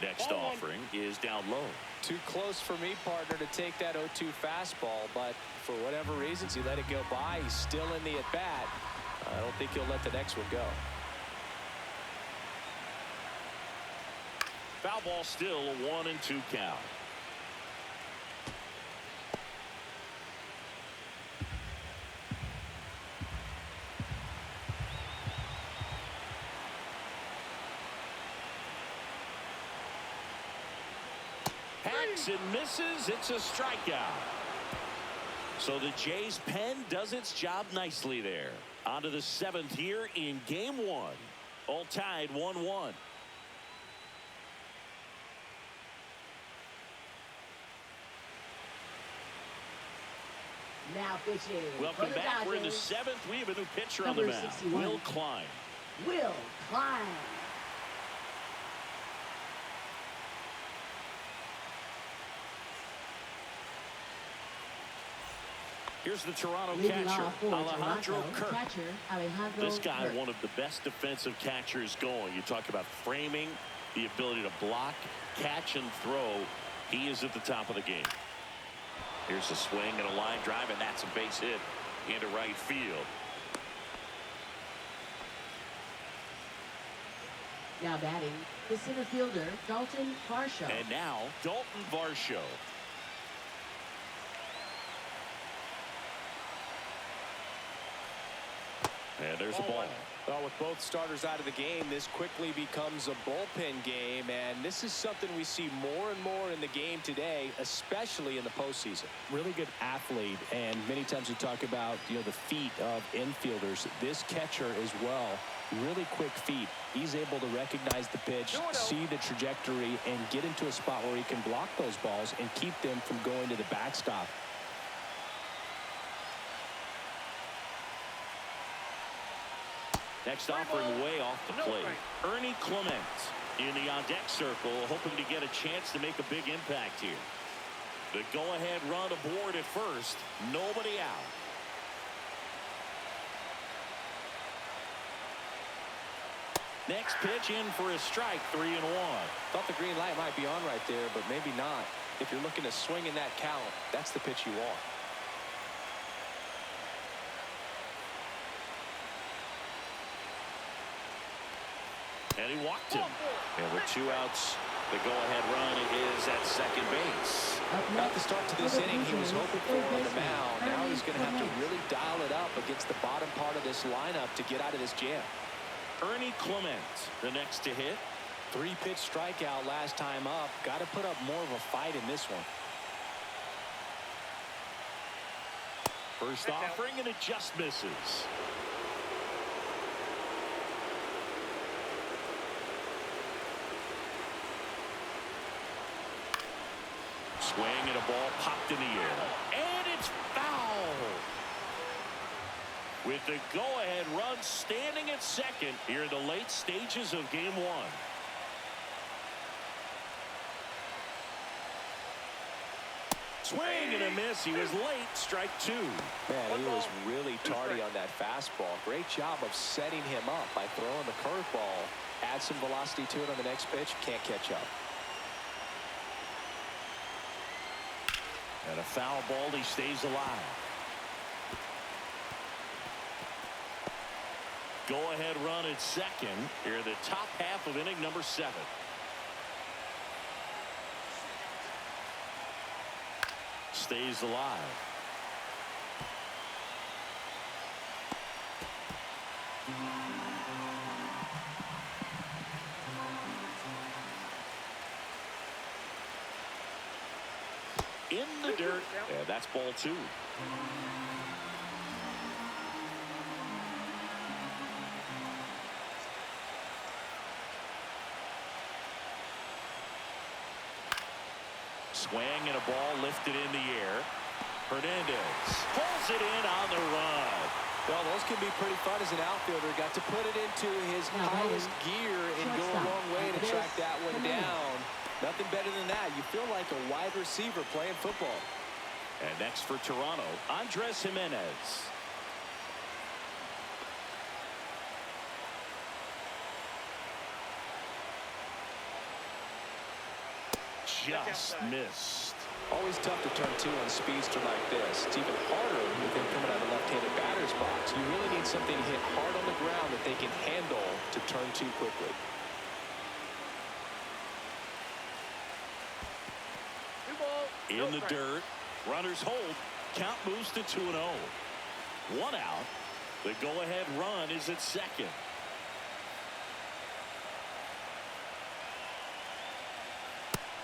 Next offering is down low. Too close for me, partner, to take that 0-2 fastball, but for whatever reasons he let it go by. He's still in the at-bat. I don't think he'll let the next one go. Foul ball, still a 1-2 count. Hacks and misses. It's a strikeout. So the Jays' pen does its job nicely there. On to the seventh here in game one. All tied 1-1. Now pitching. Welcome back. We're in the seventh. We have a new pitcher on the mound. Will Klein. Will Klein. Here's the Toronto Leading catcher, off for Alejandro Toronto, Kirk. catcher, Alejandro This guy, Kirk. one of the best defensive catchers going. You talk about framing, the ability to block, catch, and throw. He is at the top of the game. Here's a swing and a line drive, and that's a base hit into right field. Now batting, the center fielder, Dalton Varsho. And now, Dalton Varsho. And there's a ball. Well, with both starters out of the game, this quickly becomes a bullpen game, and this is something we see more and more in the game today, especially in the postseason. Really good athlete, and many times we talk about, the feet of infielders. This catcher as well, really quick feet. He's able to recognize the pitch, see the trajectory, and get into a spot where he can block those balls and keep them from going to the backstop. Next offering way off the plate. Ernie Clement in the on-deck circle, hoping to get a chance to make a big impact here. The go-ahead run aboard at first. Nobody out. Next pitch in for a strike, 3-1. Thought the green light might be on right there, but maybe not. If you're looking to swing in that count, that's the pitch you want. And he walked him. And with 2 outs, the go-ahead run is at second base. Not the start to this inning he was hoping for on the mound. Now he's going to have to really dial it up against the bottom part of this lineup to get out of this jam. Ernie Clement, the next to hit. 3-pitch strikeout last time up. Got to put up more of a fight in this one. First offering, and it just misses. Swing and a ball popped in the air. And it's foul. With the go-ahead run standing at second here in the late stages of game one. Swing and a miss. He was late. Strike 2. Man, he was really tardy on that fastball. Great job of setting him up by throwing the curveball. Add some velocity to it on the next pitch. Can't catch up. And a foul ball. He stays alive. Go-ahead run at second here in the top half of inning number 7. Stays alive. In the dirt. Yeah, that's ball 2. swing and a ball lifted in the air. Hernandez pulls it in on the run. Well, those can be pretty fun as an outfielder. Got to put it into his highest gear and go a long way to track that one down. Nothing better than that. You feel like a wide receiver playing football. And next for Toronto, Andres Jimenez. Just missed. Always tough to turn two on a speedster like this. It's even harder with him coming out of the left-handed batter's box. You really need something to hit hard on the ground that they can handle to turn two quickly. In the dirt, runners hold. Count moves to 2-0. One out. The go-ahead run is at second.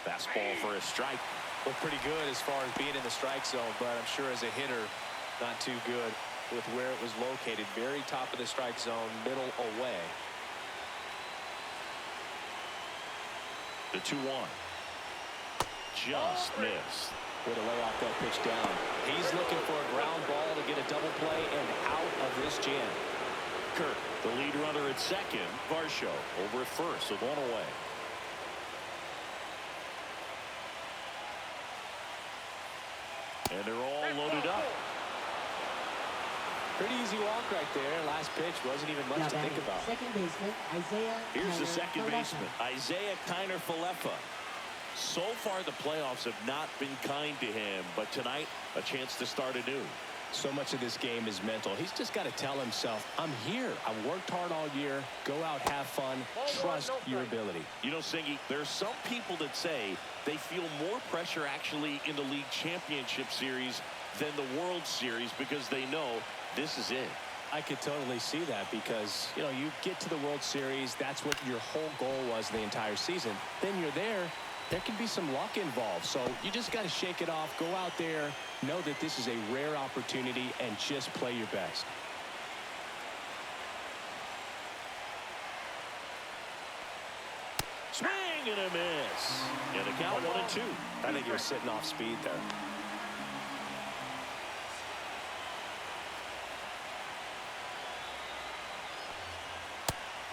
Fastball for a strike. Looked pretty good as far as being in the strike zone, but I'm sure as a hitter, not too good with where it was located. Very top of the strike zone, middle away. The 2-1. Just missed. Way to lay off that pitch down. He's looking for a ground ball to get a double play and out of this jam. Kirk, the lead runner at second. Varsho over at first with one away. And they're all loaded up. Pretty easy walk right there. Last pitch wasn't even much to think about. Second baseman, Isaiah. Here's the second baseman, Isaiah Kiner-Falefa. So far, the playoffs have not been kind to him, but tonight, a chance to start anew. So much of this game is mental. He's just got to tell himself, I'm here. I worked hard all year. Go out, have fun, trust your ability. You know, Singy, there's some people that say they feel more pressure actually in the league championship series than the World Series because they know this is it. I could totally see that because, you know, you get to the World Series. That's what your whole goal was the entire season. Then you're there. There can be some luck involved. So you just got to shake it off. Go out there. Know that this is a rare opportunity and just play your best. Swing and a miss. And the count 1-2. I think he was sitting off speed there.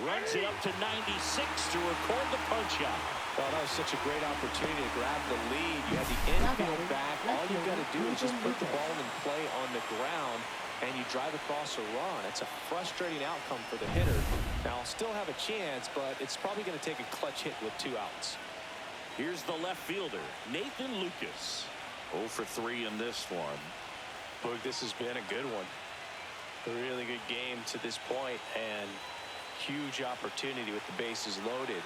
Runs it up to 96 to record the punch out. Well, that was such a great opportunity to grab the lead. You had the infield back. All you got to do is just put the ball in play on the ground, and you drive across a run. It's a frustrating outcome for the hitter. Now, still have a chance, but it's probably going to take a clutch hit with 2 outs. Here's the left fielder, Nathan Lucas. 0 for 3 in this one. Boog, this has been a good one. A really good game to this point, and huge opportunity with the bases loaded.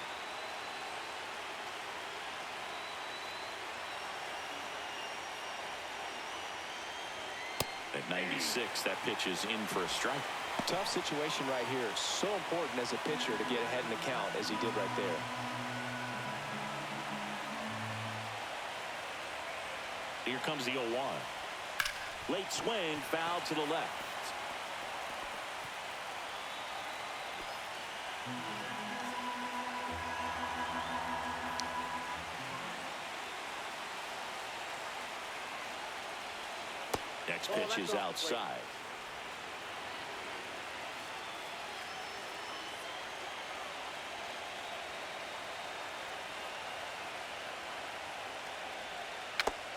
At 96, that pitch is in for a strike. Tough situation right here. So important as a pitcher to get ahead in the count as he did right there. Here comes the 0-1. Late swing, foul to the left. Next pitch is outside.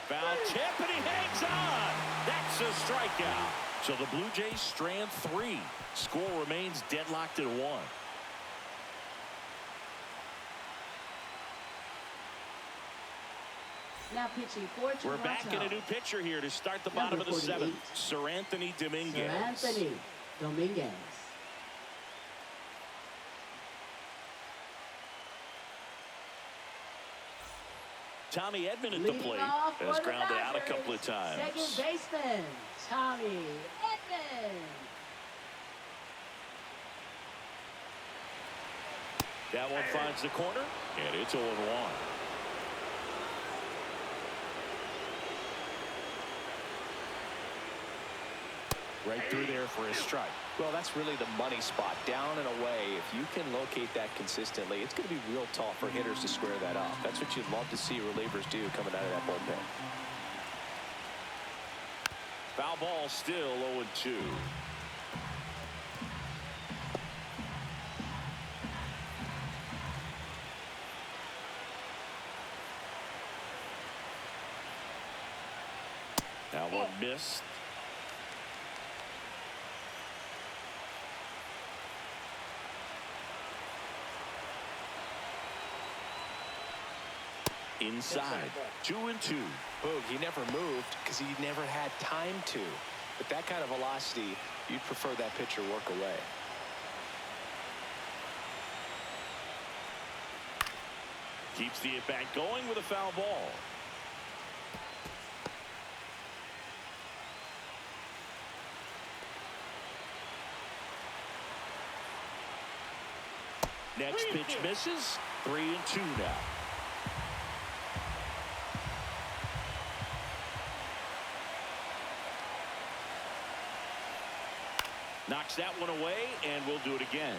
Foul tip, and he hangs on. That's a strikeout. So the Blue Jays strand 3. Score remains deadlocked at 1. Now pitching for Toronto. We're back in a new pitcher here to start the bottom of the 7th. Seranthony Dominguez. Seranthony Dominguez. Tommy Edman at the plate has grounded out a couple of times. Second baseman Tommy Edman. That one finds the corner, and it's 0-1. Right through there for a strike. Well, that's really the money spot, down and away. If you can locate that consistently, it's going to be real tough for hitters to square that up. That's what you'd love to see relievers do coming out of that bullpen. Foul ball, still 0-2. That one missed. Inside, 2-2. Boog, he never moved because he never had time to. With that kind of velocity, you'd prefer that pitcher work away. Keeps the at-bat going with a foul ball. Next pitch misses. 3-2 now. Knocks that one away, and we'll do it again.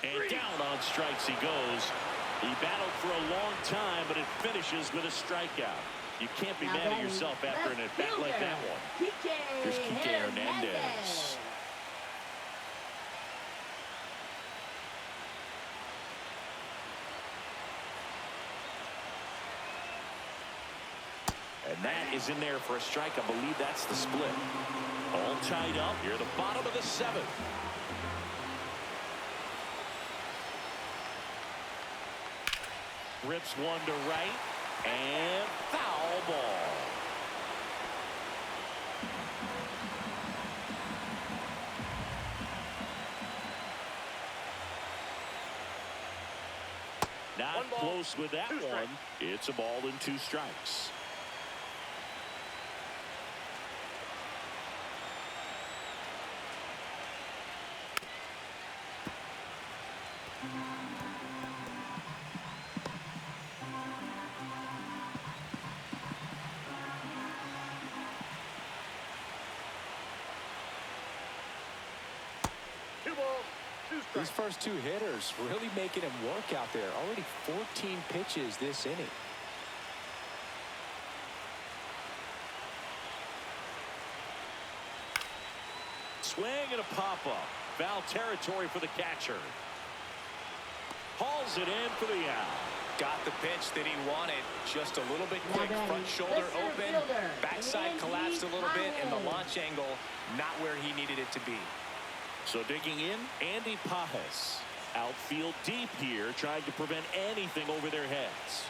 And down on strikes he goes. He battled for a long time, but it finishes with a strikeout. You can't be mad at yourself after an at-bat like that one. Here's Kike Hernandez. And that is in there for a strike. I believe that's the split. All tied up here at the bottom of the seventh. Rips one to right, and foul ball. Not close with that one. It's a ball and 2 strikes. These first 2 hitters really making him work out there. Already 14 pitches this inning. Swing and a pop-up. Foul territory for the catcher. Hauls it in for the out. Got the pitch that he wanted. Just a little bit quick. Front shoulder open. Backside collapsed a little bit. And the launch angle not where he needed it to be. So digging in, Andy Pajes. Outfield deep here, trying to prevent anything over their heads.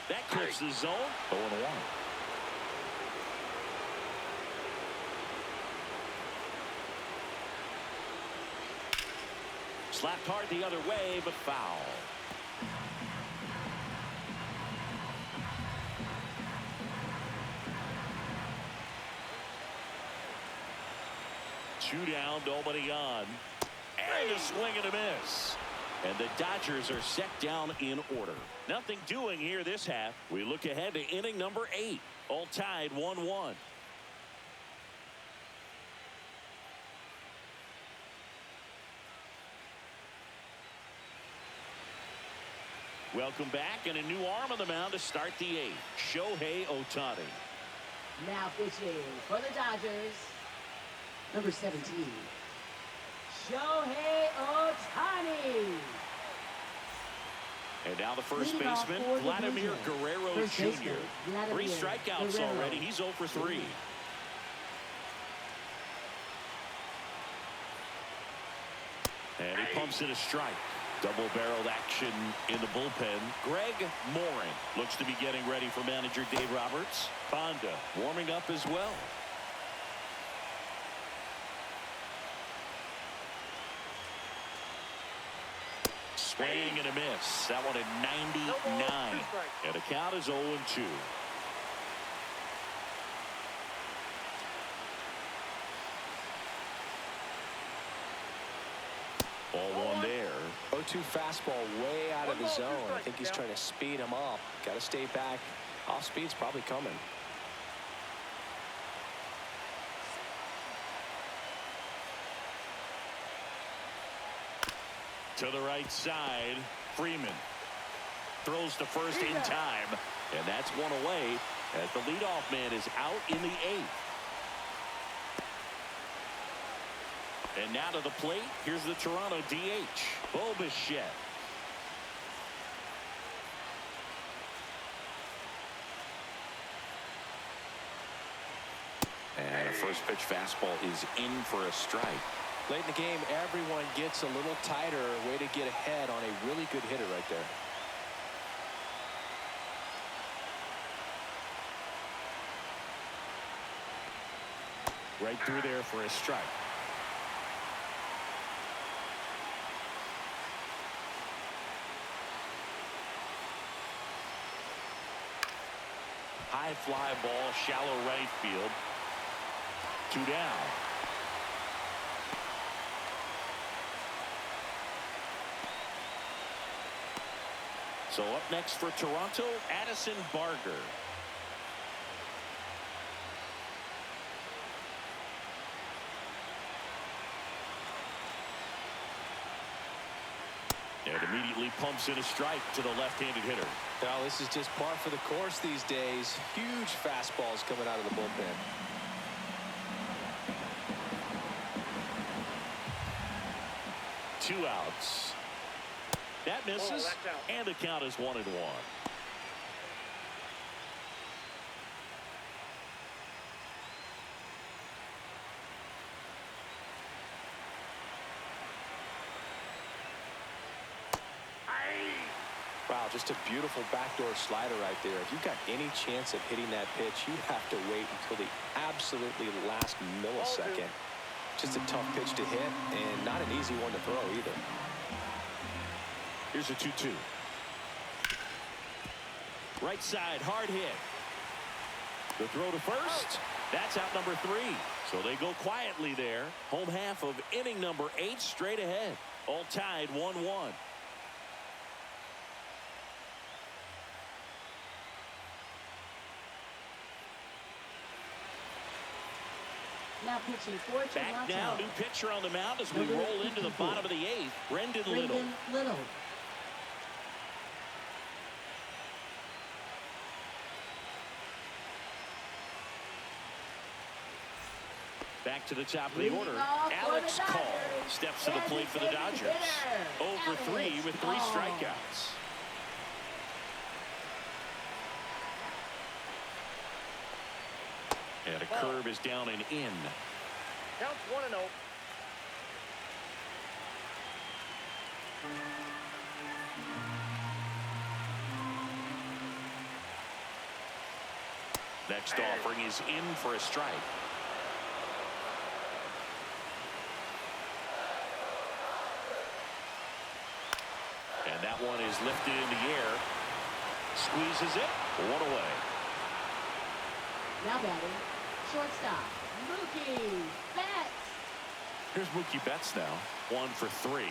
That clips the zone. 0-1. Slapped hard the other way, but foul. Two down, nobody on. And a swing and a miss. And the Dodgers are set down in order. Nothing doing here this half. We look ahead to inning number 8. All tied 1-1. Welcome back, and a new arm on the mound to start the 8th. Shohei Ohtani. Now pitching for the Dodgers, number 17, Shohei Ohtani. And now the first baseman, Vladimir Guerrero Jr. 3 strikeouts already. He's 0 for 3. And he pumps it a strike. Double-barreled action in the bullpen. Greg Morin looks to be getting ready for manager Dave Roberts. Fonda warming up as well. Swing and a miss. That one at 99. And the count is 0-2. 1-2 fastball way out of the zone. I think he's trying to speed him up. Got to stay back. Off speed's probably coming. To the right side, Freeman throws to first in time, and that's one away as the leadoff man is out in the 8th. And now to the plate, here's the Toronto DH, Bo Bichette. And a first pitch fastball is in for a strike. Late in the game, everyone gets a little tighter. Way to get ahead on a really good hitter right there. Right through there for a strike. High fly ball, shallow right field. 2 down. So up next for Toronto, Addison Barger. And immediately pumps in a strike to the left-handed hitter. Now this is just par for the course these days. Huge fastballs coming out of the bullpen. 2 outs. That misses, and the count is 1-1. Wow, just a beautiful backdoor slider right there. If you've got any chance of hitting that pitch, you have to wait until the absolutely last millisecond. Just a tough pitch to hit, and not an easy one to throw either. Here's a 2-2. Right side, hard hit. The throw to first. That's out number 3. So they go quietly there. Home half of inning number 8 straight ahead. All tied 1-1. Now pitching for Toronto. Back now, new pitcher on the mound as we roll into the bottom of the 8th. Brendan Little. Back to the top of the order. Alex Call steps to the plate for the Dodgers. 0-for-3 with 3 strikeouts. And a curve is down and in. Counts 1-0. Next offering is in for a strike. And that one is lifted in the air. Squeezes it. 1 away. Now batting, shortstop, Mookie Betts. Here's Mookie Betts now. 1-for-3.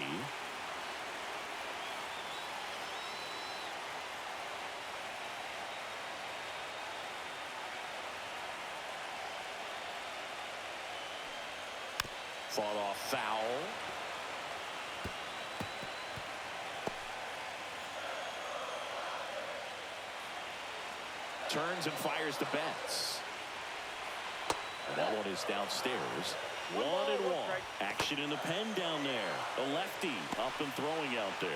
Fought off foul. Turns and fires to Betts. And that one is downstairs. 1-1. Action in the pen down there. The lefty up and throwing out there.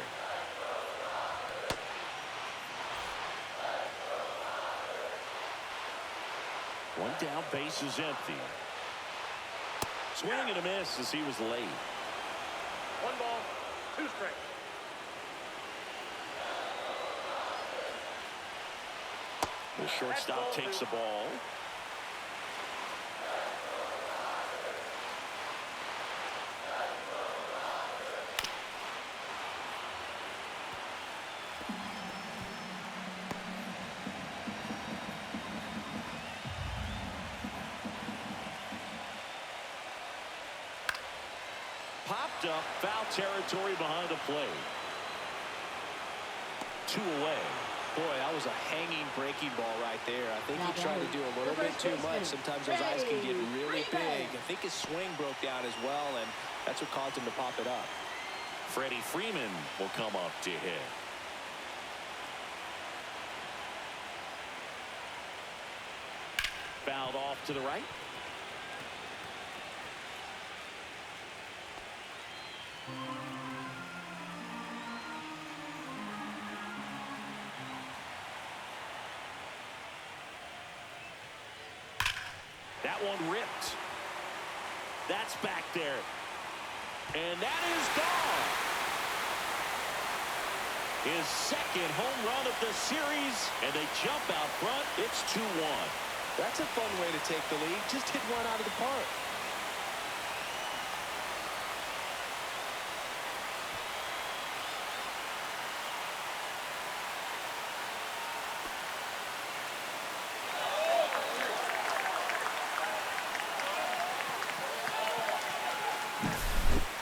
One down, base is empty. Swing and a miss as he was late. 1 ball, 2 strikes. The shortstop takes the ball. Popped up, foul territory behind the plate. 2 away. Boy, that was a hanging breaking ball right there. I think he tried to do a little bit too much. Sometimes those eyes can get really big. I think his swing broke down as well, and that's what caused him to pop it up. Freddie Freeman will come up to hit. Fouled off to the right. That one ripped. That's back there. And that is gone. His second home run of the series, and they jump out front. It's 2-1. That's a fun way to take the lead. Just hit one out of the park.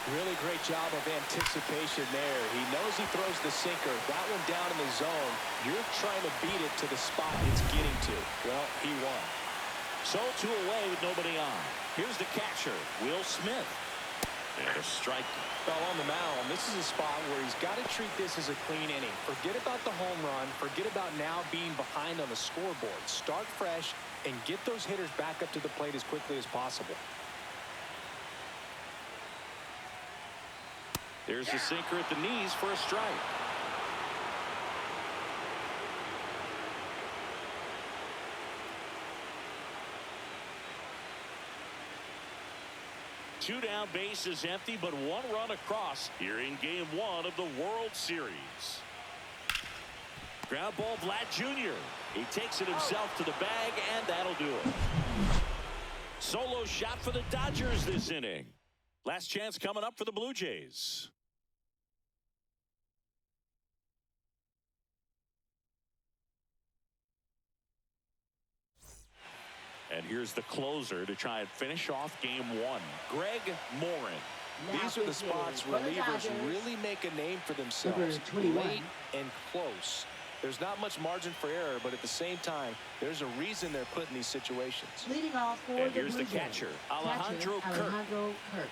Really great job of anticipation there. He knows he throws the sinker. That one down in the zone. You're trying to beat it to the spot it's getting to. Well, he won. So 2 away with nobody on. Here's the catcher, Will Smith. And a strike. Well, on the mound, this is a spot where he's got to treat this as a clean inning. Forget about the home run. Forget about now being behind on the scoreboard. Start fresh and get those hitters back up to the plate as quickly as possible. There's the sinker at the knees for a strike. Two down, bases empty, but 1 run across here in Game 1 of the World Series. Ground ball, Vlad Jr. He takes it himself to the bag, and that'll do it. Solo shot for the Dodgers this inning. Last chance coming up for the Blue Jays. And here's the closer to try and finish off Game 1, Greg Morin. These are the spots relievers really make a name for themselves. Late and close. There's not much margin for error, but at the same time, there's a reason they're put in these situations. Leading off for and here's the catcher, Alejandro Kirk.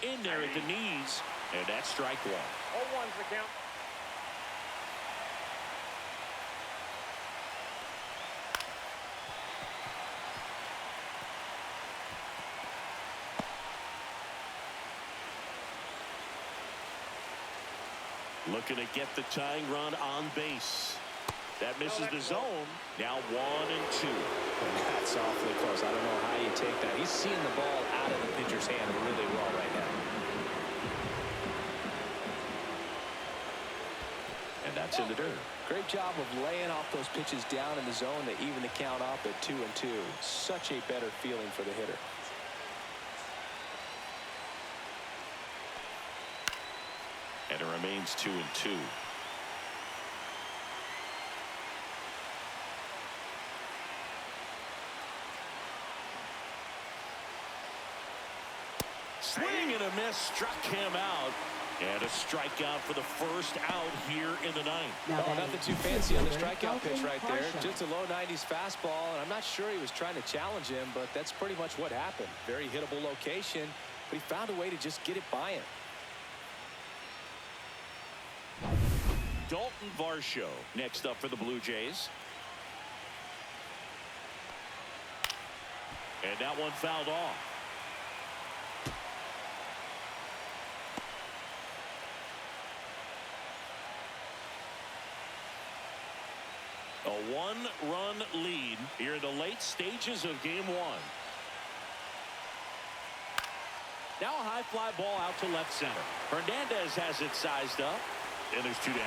In there at the knees, and that's strike 1. 0-1's the count. Looking to get the tying run on base. That misses the zone. Now 1 and 2. That's awfully close. I don't know how you take that. He's seeing the ball out of the pitcher's hand really well right now. And that's in the dirt. Great job of laying off those pitches down in the zone to even the count up at 2 and 2. Such a better feeling for the hitter. And it remains 2 and 2. Swing and a miss, struck him out. And a strikeout for the first out here in the ninth. Oh, nothing too fancy on the strikeout pitch right there. Just a low 90s fastball, and I'm not sure he was trying to challenge him, but that's pretty much what happened. Very hittable location, but he found a way to just get it by him. Dalton Varsho next up for the Blue Jays. And that one fouled off. A 1-run lead here in the late stages of Game 1. Now a high fly ball out to left center. Hernandez has it sized up, and there's 2 down.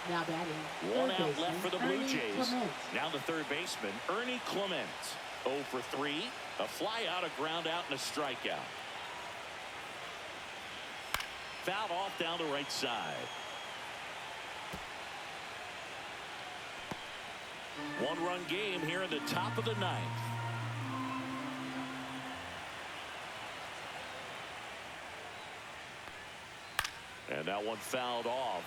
Now batting. 1 out left for the Blue Jays. Now the third baseman, Ernie Clement. 0 for 3. A fly out, a ground out, and a strikeout. Fouled off down the right side. One-run game here in the top of the ninth. And that one fouled off.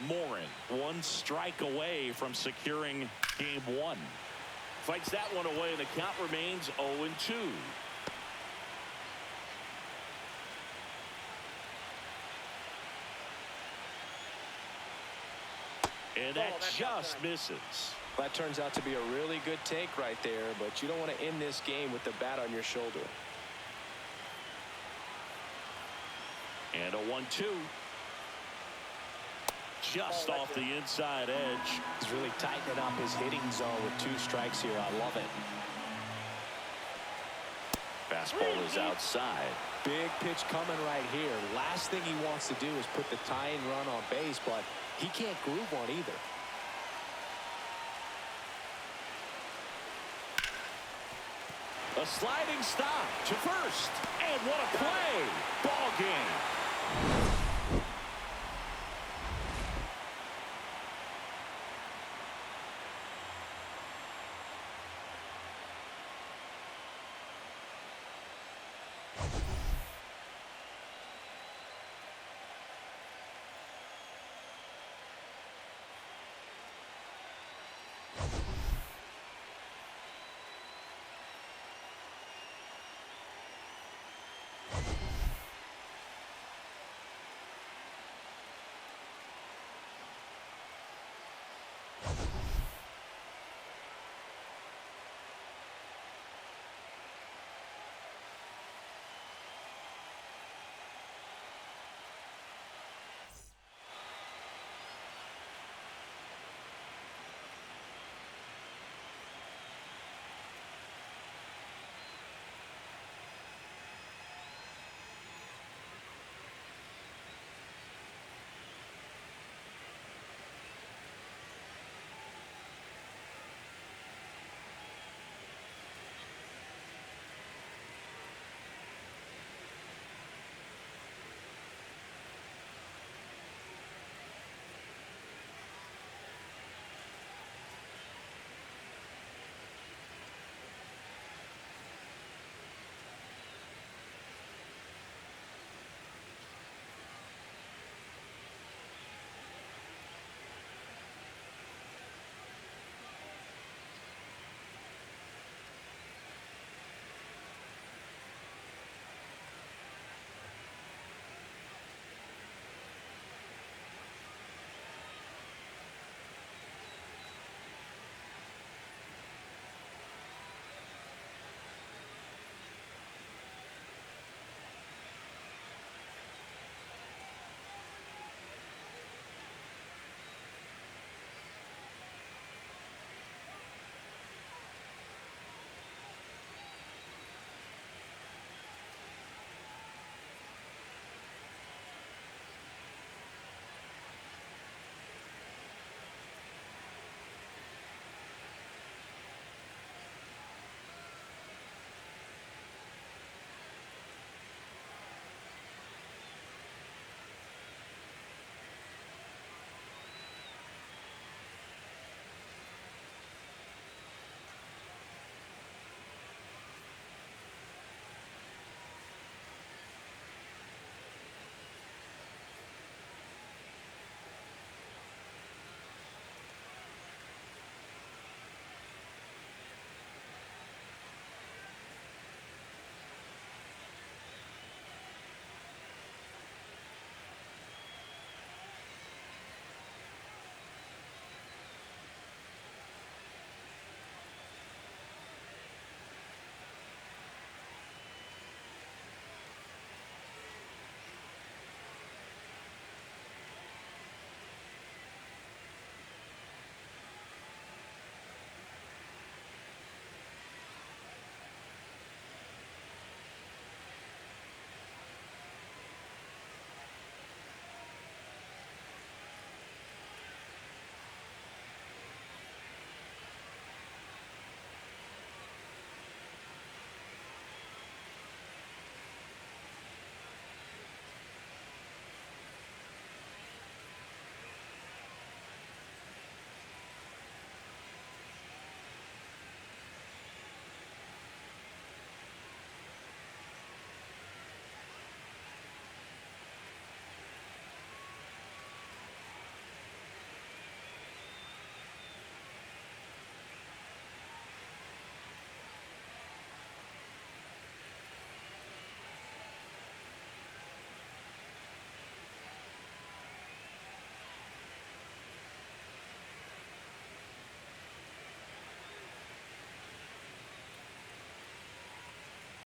Morin, one strike away from securing game one. Fights that one away, and the count remains 0-2. And that just misses. That turns out to be a really good take right there, but you don't want to end this game with the bat on your shoulder. And a 1-2. Just off the inside edge. He's really tightening up his hitting zone with 2 strikes here. I love it. Fastball is outside. Big pitch coming right here. Last thing he wants to do is put the tying run on base, but he can't groove one either. A sliding stop to first. And what a play. Ball game.